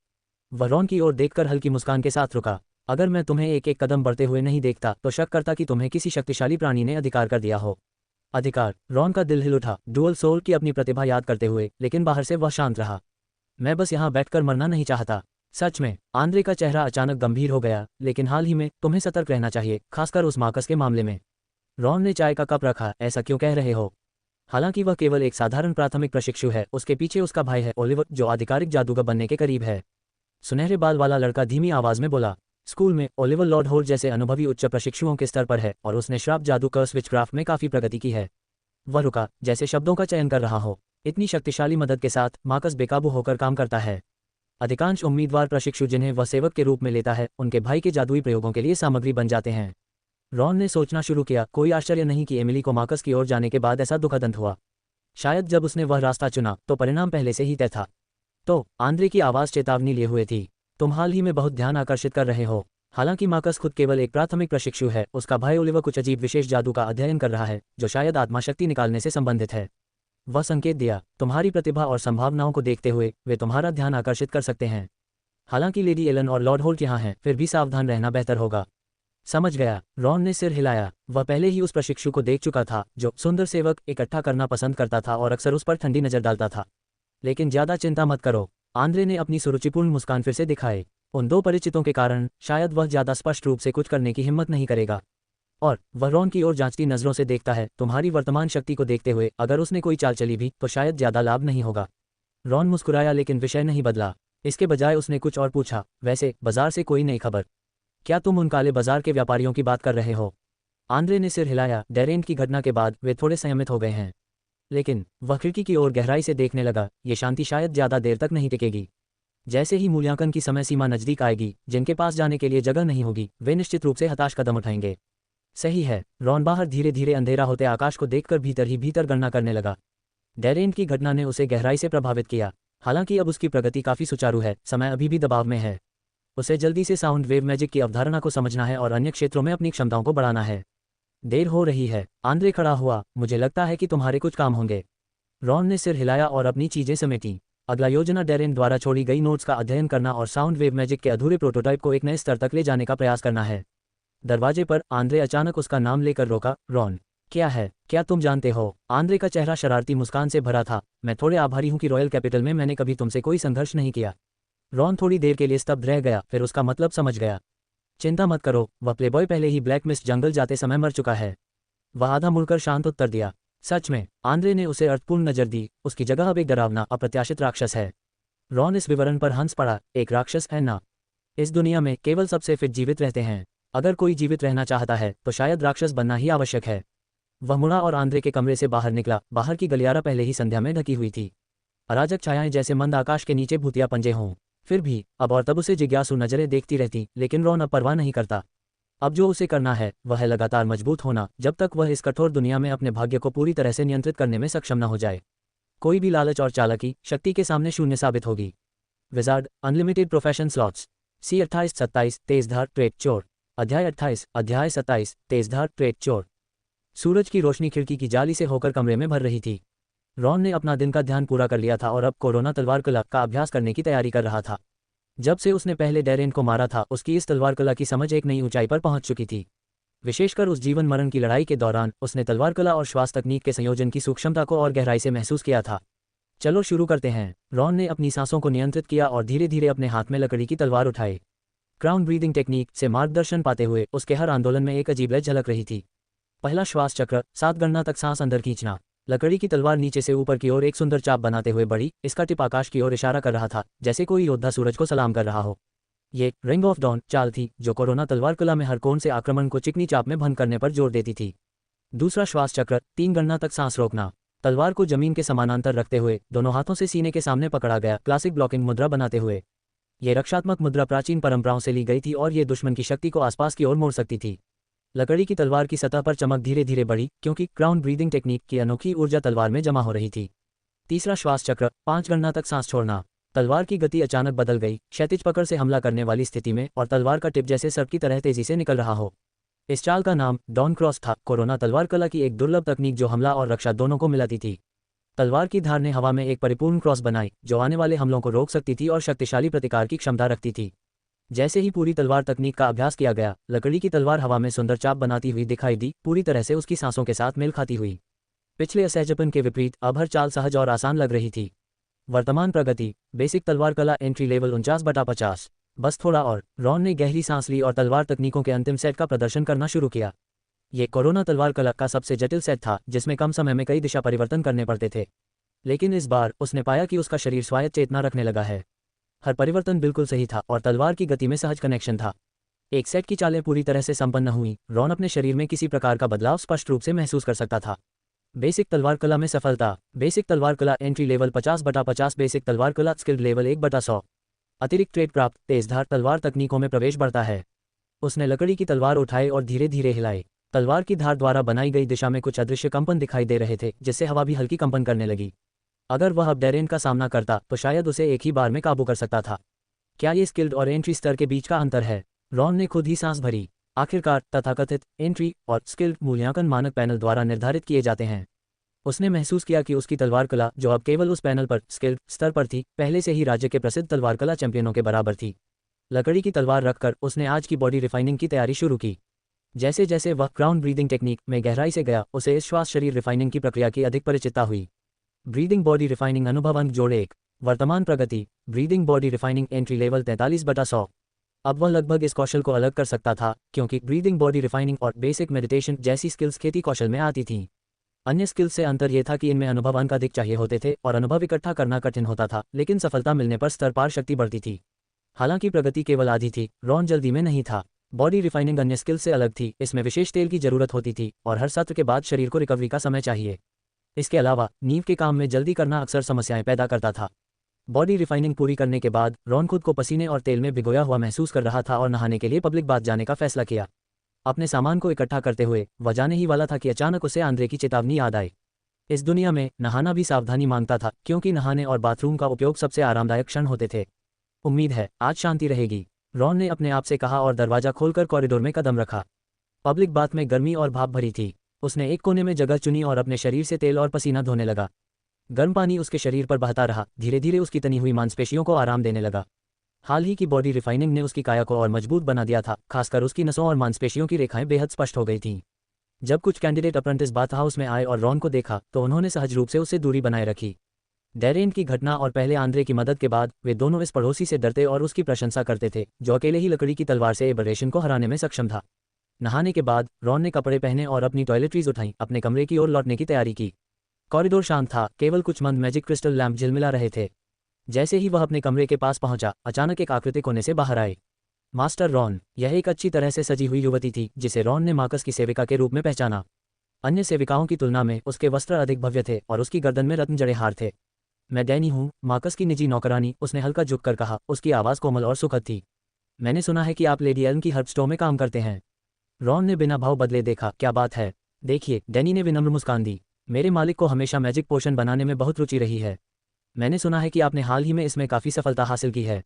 Speaker 1: वह रॉन की ओर देखकर हल्की मुस्कान के साथ रुका। अगर मैं तुम्हें एक एक कदम बढ़ते हुए नहीं देखता तो शक करता कि तुम्हें किसी शक्तिशाली प्राणी ने अधिकार कर दिया हो। अधिकार? रॉन का दिल हिल उठा, डुअल सोल की अपनी प्रतिभा याद करते हुए, लेकिन बाहर से वह शांत रहा। मैं बस यहाँ बैठकर मरना नहीं चाहता। सच में? आंद्रे का चेहरा अचानक गंभीर हो गया, लेकिन हाल ही में तुम्हें सतर्क रहना चाहिए, खासकर उस मार्कस के मामले में। रॉन ने चाय का कप रखा, ऐसा क्यों कह रहे हो? हालांकि वह केवल एक साधारण प्राथमिक प्रशिक्षु है, उसके पीछे उसका भाई है ओलिवर, जो आधिकारिक जादूगर बनने के करीब है। सुनहरे बाल वाला लड़का धीमी आवाज में बोला। स्कूल में ओलिवर लॉर्ड होल्ड जैसे अनुभवी उच्च प्रशिक्षुओं के स्तर पर है और उसने श्राप जादू कर्स विचक्राफ्ट में काफी प्रगति की है। वह रुका, जैसे शब्दों का चयन कर रहा हो। इतनी शक्तिशाली मदद के साथ मार्कस बेकाबू होकर काम करता है। अधिकांश उम्मीदवार प्रशिक्षु जिन्हें वह सेवक के रूप में लेता है, उनके भाई के जादुई प्रयोगों के लिए सामग्री बन जाते हैं। रॉन ने सोचना शुरू किया, कोई आश्चर्य नहीं कि एमिली को मार्कस की ओर जाने के बाद ऐसा दुखद अंत हुआ। शायद जब उसने वह रास्ता चुना तो परिणाम पहले से ही तय था। तो आंद्रे की आवाज़ चेतावनी लिए हुए थी। तुम हाल ही में बहुत ध्यान आकर्षित कर रहे हो। हालांकि मार्कस खुद केवल एक प्राथमिक प्रशिक्षु है, उसका भाई ओलिवर कुछ अजीब विशेष जादू का अध्ययन कर रहा है, जो शायद आत्मा शक्ति निकालने से संबंधित है। वह संकेत दिया, तुम्हारी प्रतिभा और संभावनाओं को देखते हुए वे तुम्हारा ध्यान आकर्षित कर सकते हैं। हालांकि लेडी एलन और लॉर्ड होल्ट यहाँ हैं, फिर भी सावधान रहना बेहतर होगा। समझ गया। रॉन ने सिर हिलाया। वह पहले ही उस प्रशिक्षु को देख चुका था, जो सुंदर सेवक इकट्ठा करना पसंद करता था और अक्सर उस पर ठंडी नजर डालता था। लेकिन ज्यादा चिंता मत करो। आंद्रे ने अपनी सुरुचिपूर्ण मुस्कान फिर से दिखाए। उन दो परिचितों के कारण शायद वह ज्यादा स्पष्ट रूप से कुछ करने की हिम्मत नहीं करेगा। और वह रॉन की ओर जांचती नजरों से देखता है, तुम्हारी वर्तमान शक्ति को देखते हुए अगर उसने कोई चाल चली भी तो शायद ज्यादा लाभ नहीं होगा। रॉन मुस्कुराया, लेकिन विषय नहीं बदला। इसके बजाय उसने कुछ और पूछा, वैसे बाजार से कोई नई खबर? क्या तुम उन काले बाजार के व्यापारियों की बात कर रहे हो? आंद्रे ने सिर हिलाया। डेरेन की घटना के बाद वे थोड़े संयमित हो गए हैं। लेकिन वह खिड़की की ओर गहराई से देखने लगा, ये शांति शायद ज्यादा देर तक नहीं टिकेगी। जैसे ही मूल्यांकन की समय सीमा नजदीक आएगी, जिनके पास जाने के लिए जगह नहीं होगी, वे निश्चित रूप से हताश कदम उठाएंगे। सही है। रॉन बाहर धीरे धीरे अंधेरा होते आकाश को देखकर भीतर ही भीतर गणना करने लगा। डेरेन की घटना ने उसे गहराई से प्रभावित किया। हालांकि अब उसकी प्रगति काफी सुचारू है, समय अभी भी दबाव में है। उसे जल्दी से साउंड वेव मैजिक की अवधारणा को समझना है और अन्य क्षेत्रों में अपनी क्षमताओं को बढ़ाना है। देर हो रही है। आंद्रे खड़ा हुआ, मुझे लगता है कि तुम्हारे कुछ काम होंगे। रॉन ने सिर हिलाया और अपनी चीजें समेटी। अगला योजना डेरेन द्वारा छोड़ी गई नोट्स का अध्ययन करना और साउंड वेव मैजिक के अधूरे प्रोटोटाइप को एक नए स्तर तक ले जाने का प्रयास करना है। दरवाजे पर आंद्रे अचानक उसका नाम लेकर रोका। रॉन, क्या है? क्या तुम जानते हो? आंद्रे का चेहरा शरारती मुस्कान से भरा था। मैं थोड़े आभारी हूं कि रॉयल कैपिटल में मैंने कभी तुमसे कोई संघर्ष नहीं किया। रॉन थोड़ी देर के लिए स्तब्ध रह गया, फिर उसका मतलब समझ गया। चिंता मत करो, वह प्लेबॉय पहले ही ब्लैक मिस्ट जंगल जाते समय मर चुका है। वह आधा मुड़कर शांत उत्तर दिया। सच में? आंद्रे ने उसे अर्थपूर्ण नजर दी। उसकी जगह अब एक डरावना अप्रत्याशित राक्षस है। रॉन इस विवरण पर हंस पड़ा। एक राक्षस है ना? इस दुनिया में केवल सबसे फिट जीवित रहते हैं। अगर कोई जीवित रहना चाहता है तो शायद राक्षस बनना ही आवश्यक है। वह मुड़ा और आंद्रे के कमरे से बाहर निकला। बाहर की गलियारा पहले ही संध्या में ढकी हुई थी। अराजक छायाएं जैसे मंद आकाश के नीचे भूतिया पंजे हों। फिर भी अब और तब उसे जिज्ञासु नजरें देखती रहती, लेकिन रॉन अब परवाह नहीं करता। अब जो उसे करना है वह है लगातार मजबूत होना, जब तक वह इस कठोर दुनिया में अपने भाग्य को पूरी तरह से नियंत्रित करने में सक्षम न हो जाए। कोई भी लालच और चालाकी शक्ति के सामने शून्य साबित होगी। Wizard unlimited profession slots. C 28-27 तेजधार ट्रेड चोर। अध्याय 28 अध्याय 27 तेजधार ट्रेड चोर। सूरज की रोशनी खिड़की की जाली से होकर कमरे में भर रही थी। रॉन ने अपना दिन का ध्यान पूरा कर लिया था और अब कोरोना तलवार कला का अभ्यास करने की तैयारी कर रहा था। जब से उसने पहले डैरेन को मारा था, उसकी इस तलवार कला की समझ एक नई ऊंचाई पर पहुंच चुकी थी। विशेषकर उस जीवन मरण की लड़ाई के दौरान उसने तलवार कला और श्वास तकनीक के संयोजन की सूक्ष्मता को और गहराई से महसूस किया था। चलो शुरू करते हैं। रॉन ने अपनी सांसों को नियंत्रित किया और धीरे धीरे अपने हाथ में लकड़ी की तलवार उठाई। क्राउन ब्रीदिंग टेक्निक से मार्गदर्शन पाते हुए उसके हर आंदोलन में एक अजीब लय झलक रही थी। पहला श्वास चक्र, 7 गणना तक सांस अंदर खींचना। लकड़ी की तलवार नीचे से ऊपर की ओर एक सुंदर चाप बनाते हुए बढ़ी। इसका टिप आकाश की ओर इशारा कर रहा था, जैसे कोई योद्धा सूरज को सलाम कर रहा हो। ये रिंग ऑफ डॉन चाल थी, जो कोरोना तलवार कला में हर कोण से आक्रमण को चिकनी चाप में भंग करने पर जोर देती थी। दूसरा श्वास चक्र, 3 गणना तक सांस रोकना। तलवार को जमीन के समानांतर रखते हुए दोनों हाथों से सीने के सामने पकड़ा गया, क्लासिक ब्लॉकिंग मुद्रा बनाते हुए। ये रक्षात्मक मुद्रा प्राचीन परंपराओं से ली गई थी और ये दुश्मन की शक्ति को आसपास की ओर मोड़ सकती थी। लकड़ी की तलवार की सतह पर चमक धीरे धीरे बढ़ी, क्योंकि क्राउन ब्रीदिंग टेक्निक की अनोखी ऊर्जा तलवार में जमा हो रही थी। तीसरा श्वास चक्र, 5 गणना तक सांस छोड़ना। तलवार की गति अचानक बदल गई, क्षैतिज पकड़ से हमला करने वाली स्थिति में, और तलवार का टिप जैसे सर्प की तरह तेजी से निकल रहा हो। इस चाल का नाम डॉन क्रॉस था, कोरोना तलवार कला की एक दुर्लभ तकनीक जो हमला और रक्षा दोनों को मिलाती थी। तलवार की धार ने हवा में एक परिपूर्ण क्रॉस बनाई, जो आने वाले हमलों को रोक सकती थी और शक्तिशाली प्रतिकार की क्षमता रखती थी। जैसे ही पूरी तलवार तकनीक का अभ्यास किया गया, लकड़ी की तलवार हवा में सुंदर चाप बनाती हुई दिखाई दी, पूरी तरह से उसकी सांसों के साथ मेल खाती हुई। पिछले असहजपन के विपरीत अब हर चाल सहज और आसान लग रही थी। वर्तमान प्रगति, बेसिक तलवार कला एंट्री लेवल 49/50। बस थोड़ा और। रॉन ने गहरी सांस ली और तलवार तकनीकों के अंतिम सेट का प्रदर्शन करना शुरू किया। ये कोरोना तलवार कला का सबसे जटिल सेट था, जिसमें कम समय में कई दिशा परिवर्तन करने पड़ते थे। लेकिन इस बार उसने पाया कि उसका शरीर स्वायत्त चेतना रखने लगा है। हर परिवर्तन बिल्कुल सही था और तलवार की गति में सहज कनेक्शन था। एक सेट की चालें पूरी तरह से संपन्न हुई। रॉन अपने शरीर में किसी प्रकार का बदलाव स्पष्ट रूप से महसूस कर सकता था। बेसिक तलवार कला में सफलता। बेसिक तलवार कला एंट्री लेवल 50/50। बेसिक तलवार कला स्किल्ड लेवल 1/100। अतिरिक्त ट्रेड प्राप्त, तेजधार तलवार तकनीकों में प्रवेश बढ़ता है। उसने लकड़ी की तलवार उठाई और धीरे धीरे हिलाई। तलवार की धार द्वारा बनाई गई दिशा में कुछ अदृश्य कंपन दिखाई दे रहे थे, जिससे हवा भी हल्की कंपन करने लगी। अगर वह अब डैरेन का सामना करता तो शायद उसे एक ही बार में काबू कर सकता था। क्या ये स्किल्ड और एंट्री स्तर के बीच का अंतर है? रॉन ने खुद ही सांस भरी। आखिरकार तथाकथित एंट्री और स्किल्ड मूल्यांकन मानक पैनल द्वारा निर्धारित किए जाते हैं। उसने महसूस किया कि उसकी तलवार कला, जो अब केवल उस पैनल पर स्किल्ड स्तर पर थी, पहले से ही राज्य के प्रसिद्ध तलवार कला चैंपियनों के बराबर थी। लकड़ी की तलवार रखकर उसने आज की बॉडी रिफाइनिंग की तैयारी शुरू की। जैसे जैसे वह क्राउन ब्रीदिंग टेक्निक में गहराई से गया, उसे इस श्वास शरीर रिफाइनिंग की प्रक्रिया की अधिक परिचितता हुई। ब्रीदिंग बॉडी रिफाइनिंग अनुभव अंक जोड़ 1। वर्तमान प्रगति, breathing body refining entry level 43/100। अब वह लगभग इस कौशल को अलग कर सकता था, क्योंकि ब्रीदिंग बॉडी रिफाइनिंग और बेसिक मेडिटेशन जैसी स्किल्स खेती कौशल में आती थीं। अन्य स्किल्स से अंतर यह था कि इनमें अनुभव अंक अधिक चाहिए होते थे और अनुभव इकट्ठा करना कठिन होता था, लेकिन सफलता मिलने पर स्तर पार शक्ति बढ़ती थी। हालांकि प्रगति केवल आधी थी, रॉन जल्दी में नहीं था। बॉडी रिफाइनिंग अन्य स्किल्स से अलग थी, इसमें विशेष तेल की जरूरत होती थी और हर सत्र के बाद शरीर को रिकवरी का समय चाहिए। इसके अलावा नींव के काम में जल्दी करना अक्सर समस्याएं पैदा करता था। बॉडी रिफाइनिंग पूरी करने के बाद रॉन खुद को पसीने और तेल में भिगोया हुआ महसूस कर रहा था और नहाने के लिए पब्लिक बाथ जाने का फैसला किया। अपने सामान को इकट्ठा करते हुए वह जाने ही वाला था कि अचानक उसे आंद्रे की चेतावनी याद आई। इस दुनिया में नहाना भी सावधानी मांगता था, क्योंकि नहाने और बाथरूम का उपयोग सबसे आरामदायक क्षण होते थे। उम्मीद है आज शांति रहेगी, रॉन ने अपने आप से कहा और दरवाजा खोलकर कॉरिडोर में कदम रखा। पब्लिक बाथ में गर्मी और भाप भरी थी। उसने एक कोने में जगह चुनी और अपने शरीर से तेल और पसीना धोने लगा। गर्म पानी उसके शरीर पर बहता रहा, धीरे धीरे उसकी तनी हुई मांसपेशियों को आराम देने लगा। हाल ही की बॉडी रिफाइनिंग ने उसकी काया को और मजबूत बना दिया था, खासकर उसकी नसों और मांसपेशियों की रेखाएं बेहद स्पष्ट हो गई थीं। जब कुछ कैंडिडेट अप्रेंटिस बाथ हाउस में आए और रॉन को देखा तो उन्होंने सहज रूप से उससे दूरी बनाए रखी। डैरेन की घटना और पहले आंद्रे की मदद के बाद वे दोनों इस पड़ोसी से डरते और उसकी प्रशंसा करते थे, जो अकेले ही लकड़ी की तलवार से एबरेशन को हराने में सक्षम था। नहाने के बाद रॉन ने कपड़े पहने और अपनी टॉयलेटरीज उठाई, अपने कमरे की ओर लौटने की तैयारी की। कॉरिडोर शांत था, केवल कुछ मंद मैजिक क्रिस्टल लैंप झिलमिला रहे थे। जैसे ही वह अपने कमरे के पास पहुंचा, अचानक एक आकृति कोने से बाहर आई। Master Ron. यह एक अच्छी तरह से सजी हुई युवती थी जिसे रॉन ने मार्कस की सेविका के रूप में पहचाना। अन्य सेविकाओं की तुलना में उसके वस्त्र अधिक भव्य थे और उसकी गर्दन में रत्न जड़े हार थे। मैं डैनी हूँ, मार्कस की निजी नौकरानी, उसने हल्का झुककर कहा। उसकी आवाज़ कोमल और सुखद थी। मैंने सुना है कि आप लेडी एल्म की हर्ब स्टोर में काम करते हैं। रॉन ने बिना भाव बदले देखा। क्या बात है? देखिए, डैनी ने विनम्र मुस्कान दी। मेरे मालिक को हमेशा मैजिक पोशन बनाने में बहुत रुचि रही है। मैंने सुना है कि आपने हाल ही में इसमें काफ़ी सफलता हासिल की है।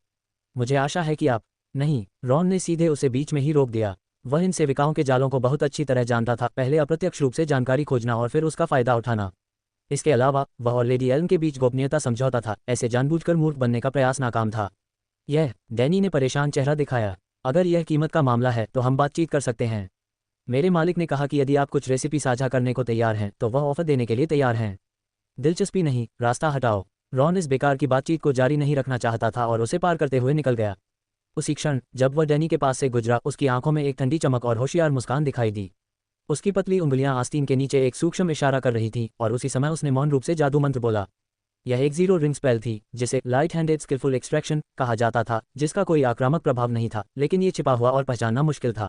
Speaker 1: मुझे आशा है कि आप। नहीं, रॉन ने सीधे उसे बीच में ही रोक दिया। वह इन सेविकाओं के जालों को बहुत अच्छी तरह जानता था, पहले अप्रत्यक्ष रूप से जानकारी खोजना और फिर उसका फायदा उठाना। इसके अलावा वह और लेडी एल्म के बीच गोपनीयता समझौता था, ऐसे जानबूझकर मूर्ख बनने का प्रयास नाकाम था। डैनी ने परेशान चेहरा दिखाया। अगर यह कीमत का मामला है तो हम बातचीत कर सकते हैं। मेरे मालिक ने कहा कि यदि आप कुछ रेसिपी साझा करने को तैयार हैं तो वह ऑफर देने के लिए तैयार हैं। दिलचस्पी नहीं, रास्ता हटाओ। रॉन इस बेकार की बातचीत को जारी नहीं रखना चाहता था और उसे पार करते हुए निकल गया। उसी क्षण जब वह डैनी के पास से गुजरा, उसकी आंखों में एक ठंडी चमक और होशियार मुस्कान दिखाई दी। उसकी पतली उंगलियां आस्तीन के नीचे एक सूक्ष्म इशारा कर रही थीं और उसी समय उसने मौन रूप से जादू मंत्र बोला। यह एक जीरो रिंग स्पेल थी जिसे लाइट हैंडेड स्किलफुल एक्सट्रैक्शन कहा जाता था, जिसका कोई आक्रामक प्रभाव नहीं था, लेकिन ये छिपा हुआ और पहचानना मुश्किल था।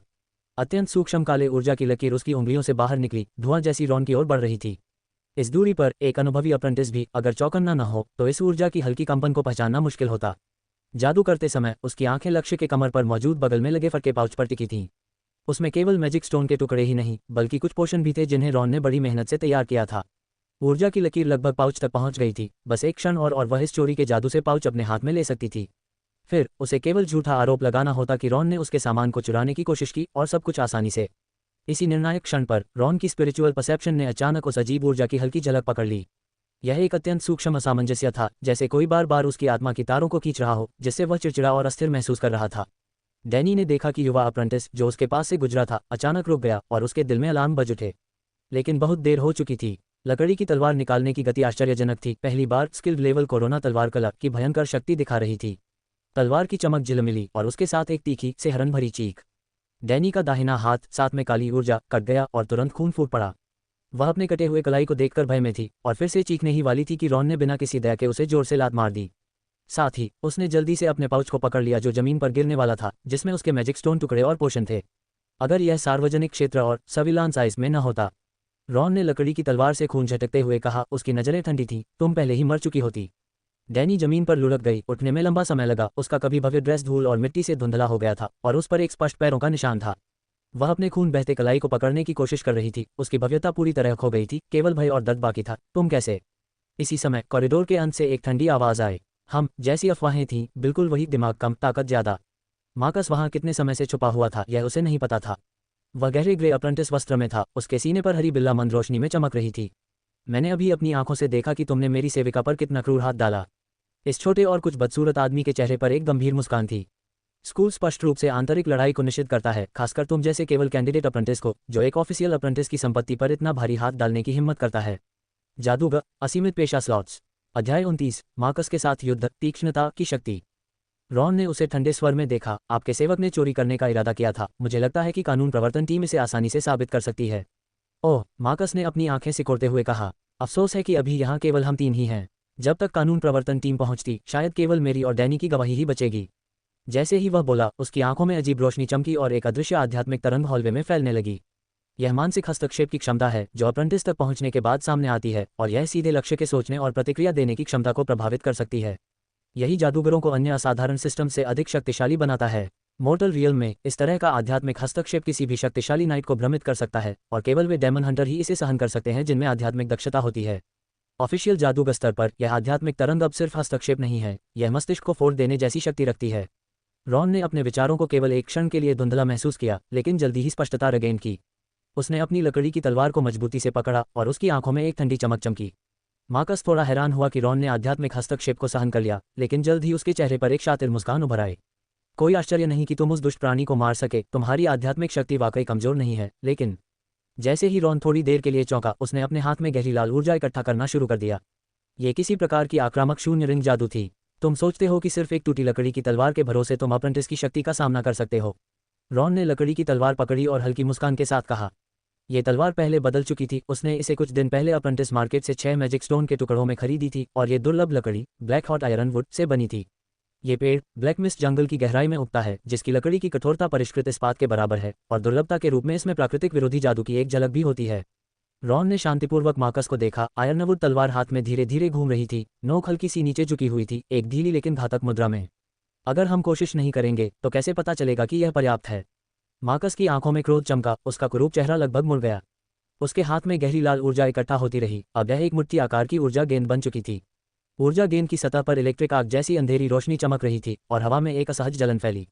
Speaker 1: अत्यंत सूक्ष्म काले ऊर्जा की लकीर उसकी उंगलियों से बाहर निकली, धुआं जैसी रॉन की ओर बढ़ रही थी। इस दूरी पर एक अनुभवी अप्रेंटिस भी अगर चौकन्ना न हो तो इस ऊर्जा की हल्की कंपन को पहचानना मुश्किल होता। जादू करते समय उसकी आंखें लक्ष्य के कमर पर मौजूद बगल में लगे फटके पाउच पर टिकी थीं। उसमें केवल मैजिक स्टोन के टुकड़े ही नहीं बल्कि कुछ पोशन भी थे जिन्हें रॉन ने बड़ी मेहनत से तैयार किया था। ऊर्जा की लकीर लगभग पाउच तक पहुंच गई थी, बस एक क्षण और वह इस चोरी के जादू से पाउच अपने हाथ में ले सकती थी। फिर उसे केवल झूठा आरोप लगाना होता कि रॉन ने उसके सामान को चुराने की कोशिश की, और सब कुछ आसानी से। इसी निर्णायक क्षण पर रॉन की स्पिरिचुअल परसेप्शन ने अचानक उस अजीब ऊर्जा की हल्की झलक पकड़ ली। यह एक अत्यंत सूक्ष्म असामंजस्य था, जैसे कोई बार बार उसकी आत्मा की तारों को खींच रहा हो, जिससे वह चिड़चिड़ा और अस्थिर महसूस कर रहा था। डैनी ने देखा कि युवा अप्रेंटिस जो उसके पास से गुजरा था अचानक रुक गया और उसके दिल में अलार्म बज उठे। लेकिन बहुत देर हो चुकी थी। लकड़ी की तलवार निकालने की गति आश्चर्यजनक थी। पहली बार स्किल्ड लेवल कोरोना तलवार कला की भयंकर शक्ति दिखा रही थी। तलवार की चमक झिलमिली और उसके साथ एक तीखी से हरन भरी चीख। डैनी का दाहिना हाथ साथ में काली ऊर्जा कट गया और तुरंत खून फूट पड़ा। वह अपने कटे हुए कलाई को देखकर भय में थी और फिर से चीखने ही वाली थी कि रॉन ने बिना किसी दया के उसे जोर से लात मार दी। साथ ही उसने जल्दी से अपने पाउच को पकड़ लिया जो जमीन पर गिरने वाला था, जिसमें उसके मैजिक स्टोन टुकड़े और पोशन थे। अगर यह सार्वजनिक क्षेत्र और सर्विलांस आइस में न होता। रॉन ने लकड़ी की तलवार से खून झटकते हुए कहा। उसकी नजरें ठंडी थीं। तुम पहले ही मर चुकी होती। डैनी जमीन पर लुढ़क गई। उठने में लंबा समय लगा। उसका कभी भव्य ड्रेस धूल और मिट्टी से धुंधला हो गया था और उस पर एक स्पष्ट पैरों का निशान था। वह अपने खून बहते कलाई को पकड़ने की कोशिश कर रही थी। उसकी भव्यता पूरी तरह खो गई थी, केवल भय और दर्द बाकी था। तुम कैसे? इसी समय कॉरिडोर के अंत से एक ठंडी आवाज आई। हम जैसी अफवाहें थीं, बिल्कुल वही, दिमाग कम, ताकत ज्यादा। मार्कस वहां कितने समय से छुपा हुआ था यह उसे नहीं पता था। वह गहरे ग्रे अप्रेंटिस वस्त्र में था। उसके सीने पर हरी बिल्ला मंद रोशनी में चमक रही थी। मैंने अभी अपनी आंखों से देखा कि तुमने मेरी सेविका पर कितना क्रूर हाथ डाला। इस छोटे और कुछ बदसूरत आदमी के चेहरे पर एक गंभीर मुस्कान थी। स्कूल स्पष्ट रूप से आंतरिक लड़ाई को निषिद्ध करता है, खासकर तुम जैसे केवल कैंडिडेट अप्रेंटिस को, जो एक ऑफिशियल अप्रेंटिस की संपत्ति पर इतना भारी हाथ डालने की हिम्मत करता है। जादूगर, असीमित पेशा स्लॉट्स। अध्याय 29, मार्कस के साथ युद्ध, तीक्ष्णता की शक्ति। रॉन ने उसे ठंडे स्वर में देखा। आपके सेवक ने चोरी करने का इरादा किया था। मुझे लगता है कि कानून प्रवर्तन टीम इसे आसानी से साबित कर सकती है। ओह, मार्कस ने अपनी आंखें सिकोड़ते हुए कहा। अफसोस है कि अभी यहाँ केवल हम तीन ही हैं। जब तक कानून प्रवर्तन टीम पहुंचती, शायद केवल मेरी और डैनी की गवाही ही बचेगी। जैसे ही वह बोला, उसकी आंखों में अजीब रोशनी चमकी और एक अदृश्य आध्यात्मिक तरंग हॉलवे में फैलने लगी। यह मानसिक हस्तक्षेप की क्षमता है जो अप्रेंटिस तक पहुंचने के बाद सामने आती है, और यह सीधे लक्ष्य के सोचने और प्रतिक्रिया देने की क्षमता को प्रभावित कर सकती है। यही जादूगरों को अन्य असाधारण सिस्टम से अधिक शक्तिशाली बनाता है। मोर्टल रियल में इस तरह का आध्यात्मिक हस्तक्षेप किसी भी शक्तिशाली नाइट को भ्रमित कर सकता है, और केवल वे डेमन हंटर ही इसे सहन कर सकते हैं जिनमें आध्यात्मिक दक्षता होती है। ऑफिशियल जादूगर स्तर पर यह आध्यात्मिक तरंग अब सिर्फ हस्तक्षेप नहीं है, यह मस्तिष्क को फोड़ देने जैसी शक्ति रखती है। रॉन ने अपने विचारों को केवल एक क्षण के लिए धुंधला महसूस किया, लेकिन जल्दी ही स्पष्टता रिगेन की। उसने अपनी लकड़ी की तलवार को मजबूती से पकड़ा और उसकी आंखों में एक ठंडी चमक चमकी। मार्कस थोड़ा हैरान हुआ कि रॉन ने आध्यात्मिक हस्तक्षेप को सहन कर लिया, लेकिन जल्द ही उसके चेहरे पर एक शातिर मुस्कान उभर आई। कोई आश्चर्य नहीं कि तुम उस दुष्ट प्राणी को मार सके। तुम्हारी आध्यात्मिक शक्ति वाकई कमजोर नहीं है। लेकिन जैसे ही रॉन थोड़ी देर के लिए चौंका, उसने अपने हाथ में गहरी लाल ऊर्जा इकट्ठा करना शुरू कर दिया। ये किसी प्रकार की आक्रामक शून्य रिंग जादू थी। तुम सोचते हो कि सिर्फ एक टूटी लकड़ी की तलवार के भरोसे तुम अप्रेंटिस की शक्ति का सामना कर सकते हो। रॉन ने लकड़ी की तलवार पकड़ी और हल्की मुस्कान के साथ कहा, ये तलवार पहले बदल चुकी थी। उसने इसे कुछ दिन पहले अप्रेंटिस मार्केट से 6 मैजिक स्टोन के टुकड़ों में खरीदी थी और ये दुर्लभ लकड़ी black hot iron would say बनी थी। ये पेड़ ब्लैक मिस्ट जंगल की गहराई में उगता है, जिसकी लकड़ी की कठोरता परिष्कृत इस्पात के बराबर है और दुर्लभता के रूप में इसमें प्राकृतिक विरोधी जादू की एक झलक भी होती है। रॉन ने शांतिपूर्वक मार्कस को देखा। आयरनवुड तलवार हाथ में धीरे धीरे घूम रही थी, नोक हल्की सी नीचे झुकी हुई थी, एक ढीली लेकिन घातक मुद्रा में। अगर हम कोशिश नहीं करेंगे तो कैसे पता चलेगा कि यह पर्याप्त है? मार्कस की आंखों में क्रोध चमका, उसका कुरूप चेहरा लगभग मुड़ गया। उसके हाथ में गहरी लाल ऊर्जा इकट्ठा होती रही। अब यह एक मुट्ठी आकार की ऊर्जा गेंद बन चुकी थी। ऊर्जा गेंद की सतह पर इलेक्ट्रिक आग जैसी अंधेरी रोशनी चमक रही थी और हवा में एक असहज जलन फैली।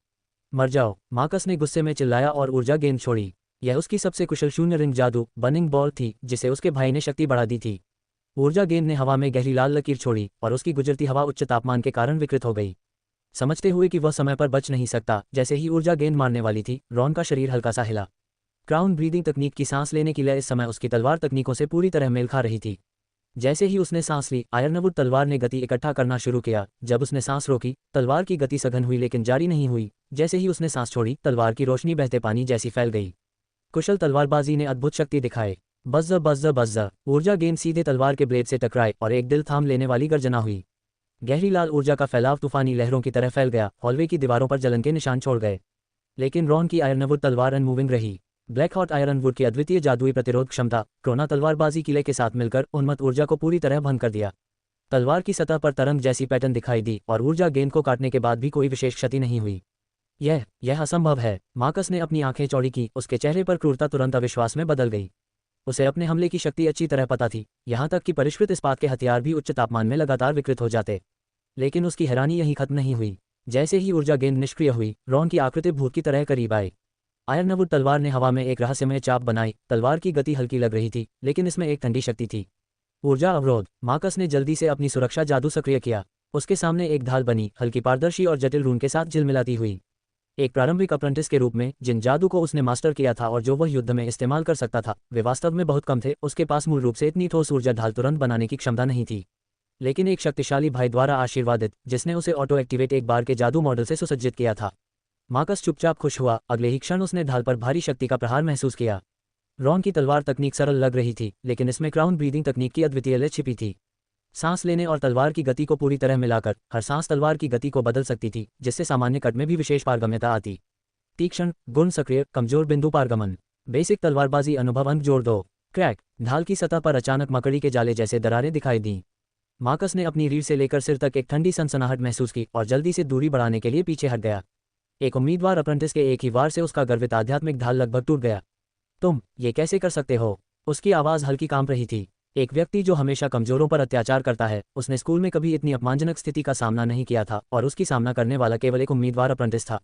Speaker 1: मर जाओ, मार्कस ने गुस्से में चिल्लाया और ऊर्जा गेंद छोड़ी। यह उसकी सबसे कुशल शून्य रिंग जादू बर्निंग बॉल थी, जिसे उसके भाई ने शक्ति बढ़ा दी थी। ऊर्जा गेंद ने हवा में गहरी लाल लकीर छोड़ी और उसकी गुजरती हवा उच्च तापमान के कारण विकृत हो गई। समझते हुए कि वह समय पर बच नहीं सकता, जैसे ही ऊर्जा गेंद मारने वाली थी, रॉन का शरीर हल्का सा हिला। क्राउन ब्रीदिंग तकनीक की सांस लेने की लय इस समय उसकी तलवार तकनीकों से पूरी तरह मेल खा रही थी। जैसे ही उसने सांस ली, आयरनवुड तलवार ने गति इकट्ठा करना शुरू किया। जब उसने सांस रोकी, तलवार की गति सघन हुई लेकिन जारी नहीं हुई। जैसे ही उसने सांस छोड़ी, तलवार की रोशनी बहते पानी जैसी फैल गई। कुशल तलवारबाजी ने अद्भुत शक्ति दिखाए। बज्जा बज्जा बज्जा, ऊर्जा गेंद सीधे तलवार के ब्लेड से टकराए और एक दिल थाम लेने वाली गर्जना हुई। गहरी लाल ऊर्जा का फैलाव तूफानी लहरों की तरह फैल गया। हॉलवे की दीवारों पर जलन के निशान छोड़ गए। लेकिन रॉन की आयरनवुड तलवार अनमूविंग रही। ब्लैक हॉट आयरन वुड की अद्वितीय जादुई प्रतिरोध क्षमता क्रोना तलवारबाजी किले के साथ मिलकर उन्मत्त ऊर्जा को पूरी तरह भंग कर दिया। तलवार की सतह पर तरंग जैसी पैटर्न दिखाई दी और ऊर्जा गेंद को काटने के बाद भी कोई विशेष क्षति नहीं हुई। यह असंभव है। मार्कस ने अपनी आंखें चौड़ी की। उसके चेहरे पर क्रूरता तुरंत अविश्वास में बदल गई। उसे अपने हमले की शक्ति अच्छी तरह पता थी, यहाँ तक कि परिष्कृत इस्पात के हथियार भी उच्च तापमान में लगातार विकृत हो जाते। लेकिन उसकी हैरानी यहीं खत्म नहीं हुई। जैसे ही ऊर्जा गेंद निष्क्रिय हुई, रॉन की आकृति भूत की तरह करीब आई। आयरनवुड तलवार ने हवा में एक रहस्यमय चाप बनाई। तलवार की गति हल्की लग रही थी, लेकिन इसमें एक ठंडी शक्ति थी। ऊर्जा अवरोध। मार्कस ने जल्दी से अपनी सुरक्षा जादू सक्रिय किया। उसके सामने एक ढाल बनी, हल्की पारदर्शी और जटिल रून के साथ झिलमिलाती हुई। एक प्रारंभिक अप्रेंटिस के रूप में जिन जादू को उसने मास्टर किया था और जो वह युद्ध में इस्तेमाल कर सकता था, वे वास्तव में बहुत कम थे। उसके पास मूल रूप से इतनी ठोस ऊर्जा ढाल तुरंत बनाने की क्षमता नहीं थी। लेकिन एक शक्तिशाली भाई द्वारा आशीर्वादित, जिसने उसे ऑटो एक्टिवेट एक बार के जादू मॉडल से सुसज्जित किया था। मार्कस चुपचाप खुश हुआ। अगले ही क्षण उसने ढाल पर भारी शक्ति का प्रहार महसूस किया। रॉन की तलवार तकनीक सरल लग रही थी, लेकिन इसमें क्राउन ब्रीदिंग तकनीक की अद्वितीय लय छिपी थी। सांस लेने और तलवार की गति को पूरी तरह मिलाकर हर सांस तलवार की गति को बदल सकती थी, जिससे सामान्य कट में भी विशेष पारगम्यता आती। तीक्ष्ण गुण सक्रिय कमजोर बिंदु पारगमन। बेसिक तलवारबाजी अनुभव अंक जोड़ दो। क्रैक। ढाल की सतह पर अचानक मकड़ी के जाले जैसे दरारें दिखाई दीं। मार्कस ने अपनी रीढ़ से लेकर सिर तक एक ठंडी सनसनाहट महसूस की और जल्दी से दूरी बढ़ाने के लिए पीछे हट गया। एक उम्मीदवार अप्रेंटिस के एक ही वार से उसका गर्वित आध्यात्मिक ढाल लगभग टूट गया। तुम ये कैसे कर सकते हो? उसकी आवाज़ हल्की कांप रही थी। एक व्यक्ति जो हमेशा कमजोरों पर अत्याचार करता है, उसने स्कूल में कभी इतनी अपमानजनक स्थिति का सामना नहीं किया था और उसकी सामना करने वाला केवल एक उम्मीदवार अप्रेंटिस था।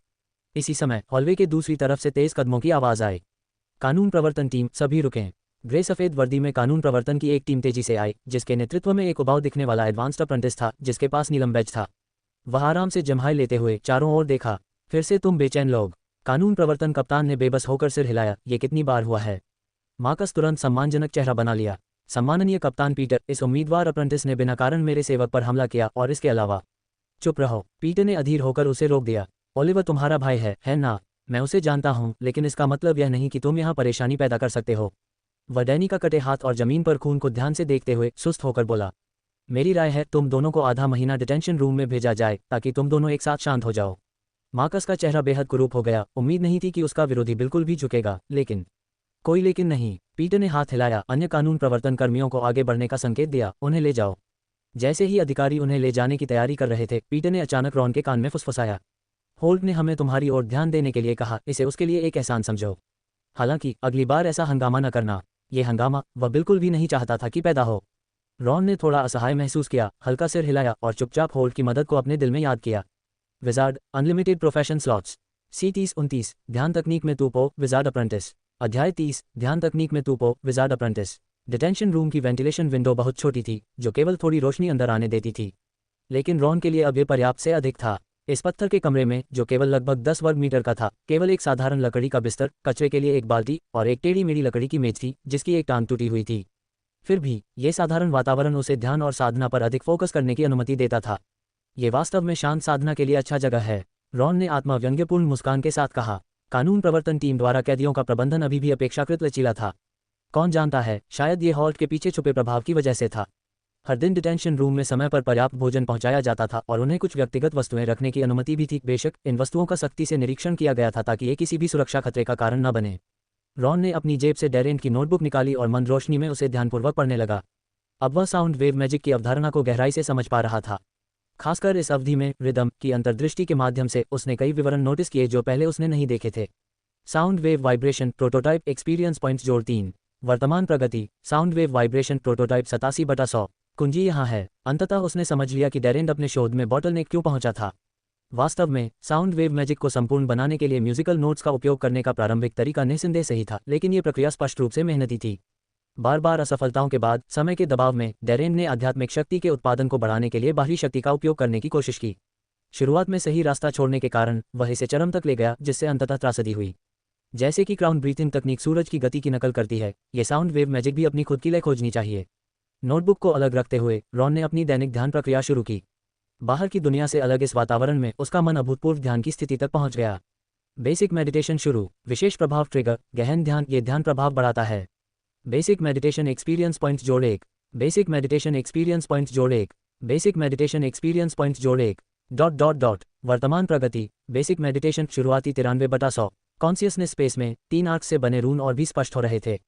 Speaker 1: इसी समय हॉलवे के दूसरी तरफ से तेज कदमों की आवाज़ आई। कानून प्रवर्तन टीम, सभी रुकें। ग्रे सफ़ेद वर्दी में कानून प्रवर्तन की एक टीम तेजी से आई, जिसके नेतृत्व में एक उबाऊ दिखने वाला एडवांस्ड अप्रेंटिस था, जिसके पास नीलम बैज था। वह आराम से जम्हाई लेते हुए चारों ओर देखा। फिर से तुम बेचैन लोग। कानून प्रवर्तन कप्तान ने बेबस होकर सिर हिलाया। ये कितनी बार हुआ है? मार्कस तुरंत सम्मानजनक चेहरा बना लिया। सम्माननीय कप्तान पीटर, इस उम्मीदवार अप्रेंटिस ने बिना कारण मेरे सेवक पर हमला किया और इसके अलावा। चुप रहो। पीटर ने अधीर होकर उसे रोक दिया। ओलिवर तुम्हारा भाई है ना? मैं उसे जानता हूँ, लेकिन इसका मतलब यह नहीं कि तुम यहाँ परेशानी पैदा कर सकते हो। वह डैनी का कटे हाथ और जमीन पर खून को ध्यान से देखते हुए सुस्त होकर बोला। मेरी राय है तुम दोनों को आधा महीना डिटेंशन रूम में भेजा जाए, ताकि तुम दोनों एक साथ शांत हो जाओ। मार्कस का चेहरा बेहद कुरूप हो गया। उम्मीद नहीं थी कि उसका विरोधी बिल्कुल भी झुकेगा, लेकिन कोई लेकिन नहीं। पीटर ने हाथ हिलाया। अन्य कानून प्रवर्तन कर्मियों को आगे बढ़ने का संकेत दिया। उन्हें ले जाओ। जैसे ही अधिकारी उन्हें ले जाने की तैयारी कर रहे थे, पीटर ने अचानक रॉन के कान में फुसफुसाया। होल्ट ने हमें तुम्हारी ओर ध्यान देने के लिए कहा। इसे उसके लिए एक एहसान समझो। हालांकि अगली बार ऐसा हंगामा न करना। ये हंगामा वह बिल्कुल भी नहीं चाहता था कि पैदा हो। रॉन ने थोड़ा असहाय महसूस किया, हल्का सिर हिलाया और चुपचाप होल्ट की मदद को अपने दिल में याद किया। Wizard unlimited profession slots. C30-29 ध्यान तकनीक में तूपो विजार्ड अप्रेंटिस। अध्याय 30 ध्यान तकनीक में तूपो विजार्ड अप्रेंटिस। डिटेंशन रूम की वेंटिलेशन विंडो बहुत छोटी थी, जो केवल थोड़ी रोशनी अंदर आने देती थी, लेकिन रॉन के लिए अब ये पर्याप्त से अधिक था। इस पत्थर के कमरे में, जो केवल लगभग 10 वर्ग मीटर का था, केवल एक साधारण लकड़ी का बिस्तर, कचरे के लिए एक बाल्टी और एक टेढ़ी मेढ़ी लकड़ी की मेज थी, जिसकी एक टांग टूटी हुई थी। फिर भी ये साधारण वातावरण उसे ध्यान और साधना पर अधिक फोकस करने की अनुमति देता था। ये वास्तव में शांत साधना के लिए अच्छा जगह है, रॉन ने आत्मव्यंग्यपूर्ण मुस्कान के साथ कहा। कानून प्रवर्तन टीम द्वारा कैदियों का प्रबंधन अभी भी अपेक्षाकृत लचीला था। कौन जानता है, शायद ये हॉल्ट के पीछे छुपे प्रभाव की वजह से था। हर दिन डिटेंशन रूम में समय पर पर्याप्त भोजन पहुंचाया जाता था और उन्हें कुछ व्यक्तिगत वस्तुएं रखने की अनुमति भी थी। बेशक इन वस्तुओं का सख्ती से निरीक्षण किया गया था ताकि ये किसी भी सुरक्षा खतरे का कारण न बने। रॉन ने अपनी जेब से डेरेंट की नोटबुक निकाली और मंद रोशनी में उसे ध्यानपूर्वक पढ़ने लगा। अब वह साउंड वेव मैजिक की अवधारणा को गहराई से समझ पा रहा था। खासकर इस अवधि में रिदम की अंतर्दृष्टि के माध्यम से उसने कई विवरण नोटिस किए जो पहले उसने नहीं देखे थे। Sound wave vibration prototype experience points जोड़ 3। वर्तमान प्रगति। Sound wave vibration prototype 87/100। कुंजी यहाँ है। अंततः उसने समझ लिया कि डेरेंट अपने शोध में बॉटलनेक क्यों पहुंचा था। वास्तव में साउंड वेव मैजिक को संपूर्ण बनाने के लिए म्यूजिकल नोट्स का उपयोग करने का प्रारंभिक तरीका निस्संदेह सही था, लेकिन ये प्रक्रिया स्पष्ट रूप से मेहनती थी। बार बार असफलताओं के बाद समय के दबाव में डेरेंट ने आध्यात्मिक शक्ति के उत्पादन को बढ़ाने के लिए बाहरी शक्ति का उपयोग करने की कोशिश की। शुरुआत में सही रास्ता छोड़ने के कारण वह इसे चरम तक ले गया, जिससे अंततः त्रासदी हुई। जैसे कि क्राउन ब्रीथिंग तकनीक सूरज की गति की नकल करती है, ये साउंड वेव मैजिक भी अपनी खुद की लय खोजनी चाहिए। नोटबुक को अलग रखते हुए रॉन ने अपनी दैनिक ध्यान प्रक्रिया शुरू की। बाहर की दुनिया से अलग इस वातावरण में उसका मन अभूतपूर्व ध्यान की स्थिति तक पहुंच गया। बेसिक मेडिटेशन शुरू। विशेष प्रभाव ट्रिगर। गहन ध्यान। ये ध्यान प्रभाव बढ़ाता है। बेसिक मेडिटेशन एक्सपीरियंस पॉइंट्स जोड़ 1। बेसिक मेडिटेशन एक्सपीरियंस पॉइंट्स जोड़ 1। बेसिक मेडिटेशन एक्सपीरियंस पॉइंट्स जोड़ 1। वर्तमान प्रगति। बेसिक मेडिटेशन शुरुआती 93/100। कॉन्शियसनेस स्पेस में 3 आर्क से बने रून और भी स्पष्ट हो रहे थे।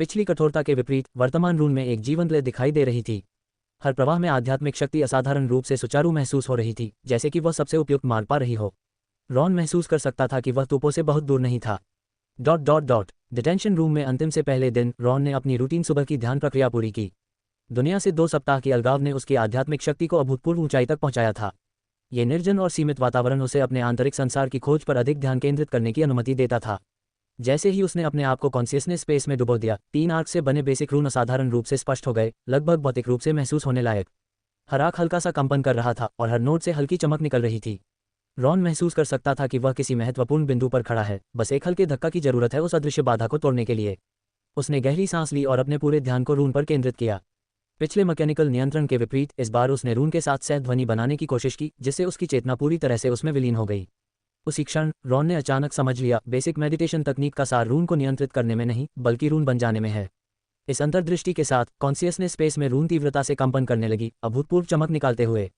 Speaker 1: पिछली कठोरता के विपरीत वर्तमान रून में एक जीवंत लय दिखाई दे रही थी। हर प्रवाह में आध्यात्मिक शक्ति असाधारण रूप से सुचारू महसूस हो रही थी, जैसे कि वह सबसे उपयुक्त मार्ग पा रही हो। रॉन महसूस कर सकता था कि वह तूपों से बहुत दूर नहीं था। डिटेंशन रूम में अंतिम से पहले दिन रॉन ने अपनी रूटीन सुबह की ध्यान प्रक्रिया पूरी की। दुनिया से 2 सप्ताह की अलगाव ने उसकी आध्यात्मिक शक्ति को अभूतपूर्व ऊंचाई तक पहुंचाया था। ये निर्जन और सीमित वातावरण उसे अपने आंतरिक संसार की खोज पर अधिक ध्यान केंद्रित करने की अनुमति देता था। जैसे ही उसने अपने आप को कॉन्शियसनेस स्पेस में डुबो दिया, 3 आर्क से बने बेसिक रून असाधारण रूप से स्पष्ट हो गए, लगभग भौतिक रूप से महसूस होने लायक। हर आंख हल्का सा कंपन कर रहा था और हर नोट से हल्की चमक निकल रही थी। रॉन महसूस कर सकता था कि वह किसी महत्वपूर्ण बिंदु पर खड़ा है, बस एक हल्के धक्का की जरूरत है उस अदृश्य बाधा को तोड़ने के लिए। उसने गहरी सांस ली और अपने पूरे ध्यान को रून पर केंद्रित किया। पिछले मैकेनिकल नियंत्रण के विपरीत इस बार उसने रून के साथ सह ध्वनि बनाने की कोशिश की, जिससे उसकी चेतना पूरी तरह से उसमें विलीन हो गई। उसी क्षण रॉन ने अचानक समझ लिया, बेसिक मेडिटेशन तकनीक का सार रून को नियंत्रित करने में नहीं, बल्कि रून बन जाने में है। इस अंतर्दृष्टि के साथ कॉन्शियसनेस स्पेस में रून तीव्रता से कंपन करने लगी, अभूतपूर्व चमक निकालते हुए।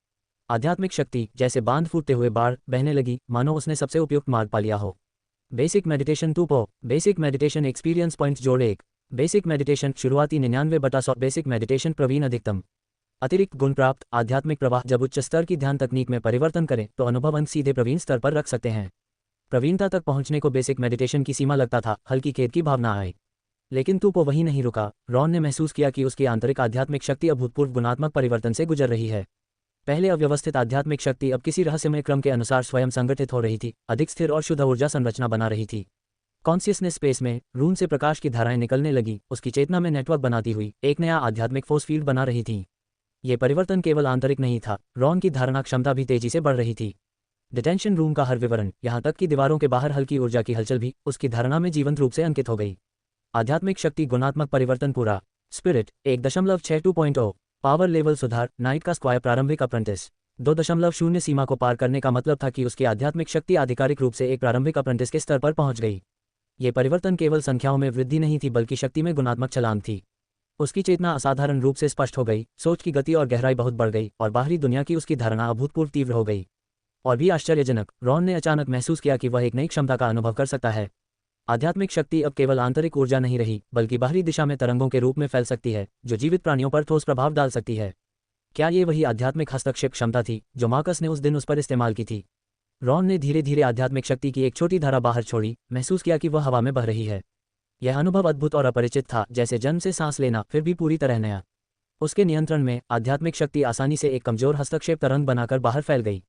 Speaker 1: आध्यात्मिक शक्ति जैसे बांध फूटते हुए बाढ़ बहने लगी, मानो उसने सबसे उपयुक्त मार्ग पा लिया हो। Basic meditation 2। Basic meditation experience points जोड़ 1। बेसिक मेडिटेशन शुरुआती 99/100। बेसिक मेडिटेशन प्रवीण अधिकतम। अतिरिक्त गुण प्राप्त आध्यात्मिक प्रवाह। जब उच्च स्तर की ध्यान तकनीक में परिवर्तन करें तो अनुभव अंक सीधे प्रवीण स्तर पर रख सकते हैं। प्रवीणता तक पहुंचने को बेसिक मेडिटेशन की सीमा लगता था, हल्की खेद की भावना आई। लेकिन तूपो वहीं नहीं रुका। रॉन ने महसूस किया कि उसकी आंतरिक आध्यात्मिक शक्ति अभूतपूर्व गुणात्मक परिवर्तन से गुजर रही है। पहले अव्यवस्थित आध्यात्मिक शक्ति अब किसी रहस्यमय क्रम के अनुसार स्वयं संगठित हो रही थी, अधिक स्थिर और शुद्ध ऊर्जा संरचना बना रही थी। कॉन्शियसनेस स्पेस में रून से प्रकाश की धाराएं निकलने लगी, उसकी चेतना में नेटवर्क बनाती हुई एक नया आध्यात्मिक फोर्स फील्ड बना रही थी। ये परिवर्तन केवल आंतरिक नहीं था, रॉन की धारणा क्षमता भी तेजी से बढ़ रही थी। डिटेंशन रूम का हर विवरण, यहाँ तक कि दीवारों के बाहर हल्की ऊर्जा की हलचल भी उसकी धारणा में जीवंत रूप से अंकित हो गई। आध्यात्मिक शक्ति गुणात्मक परिवर्तन पूरा। स्पिरिट 1.62.0। पावर लेवल सुधार। नाइट का स्क्वायर प्रारंभिक अप्रेंटिस। 2.0 सीमा को पार करने का मतलब था कि उसकी आध्यात्मिक शक्ति आधिकारिक रूप से एक प्रारंभिक अप्रेंटिस के स्तर पर पहुंच गई। ये परिवर्तन केवल संख्याओं में वृद्धि नहीं थी, बल्कि शक्ति में गुणात्मक छलांग थी। उसकी चेतना असाधारण रूप से स्पष्ट हो गई, सोच की गति और गहराई बहुत बढ़ गई और बाहरी दुनिया की उसकी धारणा अभूतपूर्व तीव्र हो गई। और भी आश्चर्यजनक, रॉन ने अचानक महसूस किया कि वह एक नई क्षमता का अनुभव कर सकता है। आध्यात्मिक शक्ति अब केवल आंतरिक ऊर्जा नहीं रही, बल्कि बाहरी दिशा में तरंगों के रूप में फैल सकती है, जो जीवित प्राणियों पर ठोस प्रभाव डाल सकती है। क्या ये वही आध्यात्मिक हस्तक्षेप क्षमता थी जो मार्कस ने उस दिन उस पर इस्तेमाल की थी? रॉन ने धीरे धीरे आध्यात्मिक शक्ति की एक छोटी धारा बाहर छोड़ी, महसूस किया कि वह हवा में बह रही है। यह अनुभव अद्भुत और अपरिचित था, जैसे जन्म से सांस लेना, फिर भी पूरी तरह नया। उसके नियंत्रण में आध्यात्मिक शक्ति आसानी से एक कमजोर हस्तक्षेप तरंग बनाकर बाहर फैल गई।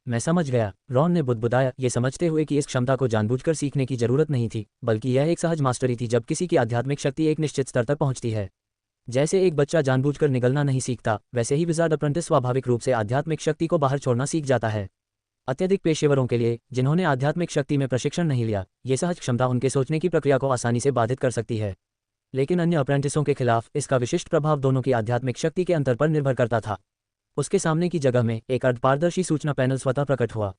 Speaker 1: मैं समझ गया, रॉन ने बुदबुदाया, ये समझते हुए कि इस क्षमता को जानबूझकर सीखने की जरूरत नहीं थी, बल्कि यह एक सहज मास्टरी थी जब किसी की आध्यात्मिक शक्ति एक निश्चित स्तर तक पहुंचती है। जैसे एक बच्चा जानबूझकर निगलना नहीं सीखता, वैसे ही विजार्ड अप्रेंटिस स्वाभाविक रूप से आध्यात्मिक शक्ति को बाहर छोड़ना सीख जाता है। अत्यधिक पेशेवरों के लिए, जिन्होंने आध्यात्मिक शक्ति में प्रशिक्षण नहीं लिया, ये सहज क्षमता उनके सोचने की प्रक्रिया को आसानी से बाधित कर सकती है। लेकिन अन्य अप्रेंटिसों के खिलाफ इसका विशिष्ट प्रभाव दोनों की आध्यात्मिक शक्ति के अंतर पर निर्भर करता था। उसके सामने की जगह में एक अर्धपारदर्शी सूचना पैनल स्वतः प्रकट हुआ।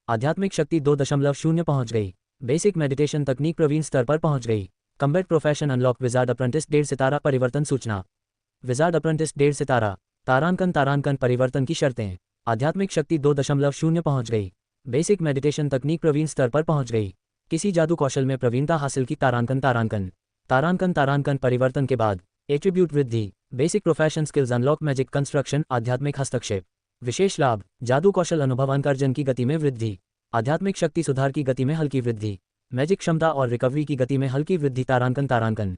Speaker 1: आध्यात्मिक शक्ति 2.0 पहुंच गई। बेसिक मेडिटेशन तकनीक प्रवीण स्तर पर पहुंच गई। Combat profession unlock wizard apprentice 1.5 सितारा परिवर्तन सूचना। विजार्ड अप्रेंटिस 1.5 सितारा तारांकन परिवर्तन की शर्तें। आध्यात्मिक शक्ति 2.0 पहुंच गई। बेसिक मेडिटेशन तकनीक प्रवीण स्तर पर पहुंच गई। किसी जादू कौशल में प्रवीणता हासिल की। तारांकन परिवर्तन के बाद एट्रीब्यूट वृद्धि। Basic profession skills unlock magic construction आध्यात्मिक हस्तक्षेप। विशेष लाभ जादू कौशल अनुभव अर्जन की गति में वृद्धि। आध्यात्मिक शक्ति सुधार की गति में हल्की वृद्धि। मैजिक क्षमता और रिकवरी की गति में हल्की वृद्धि। तारांकन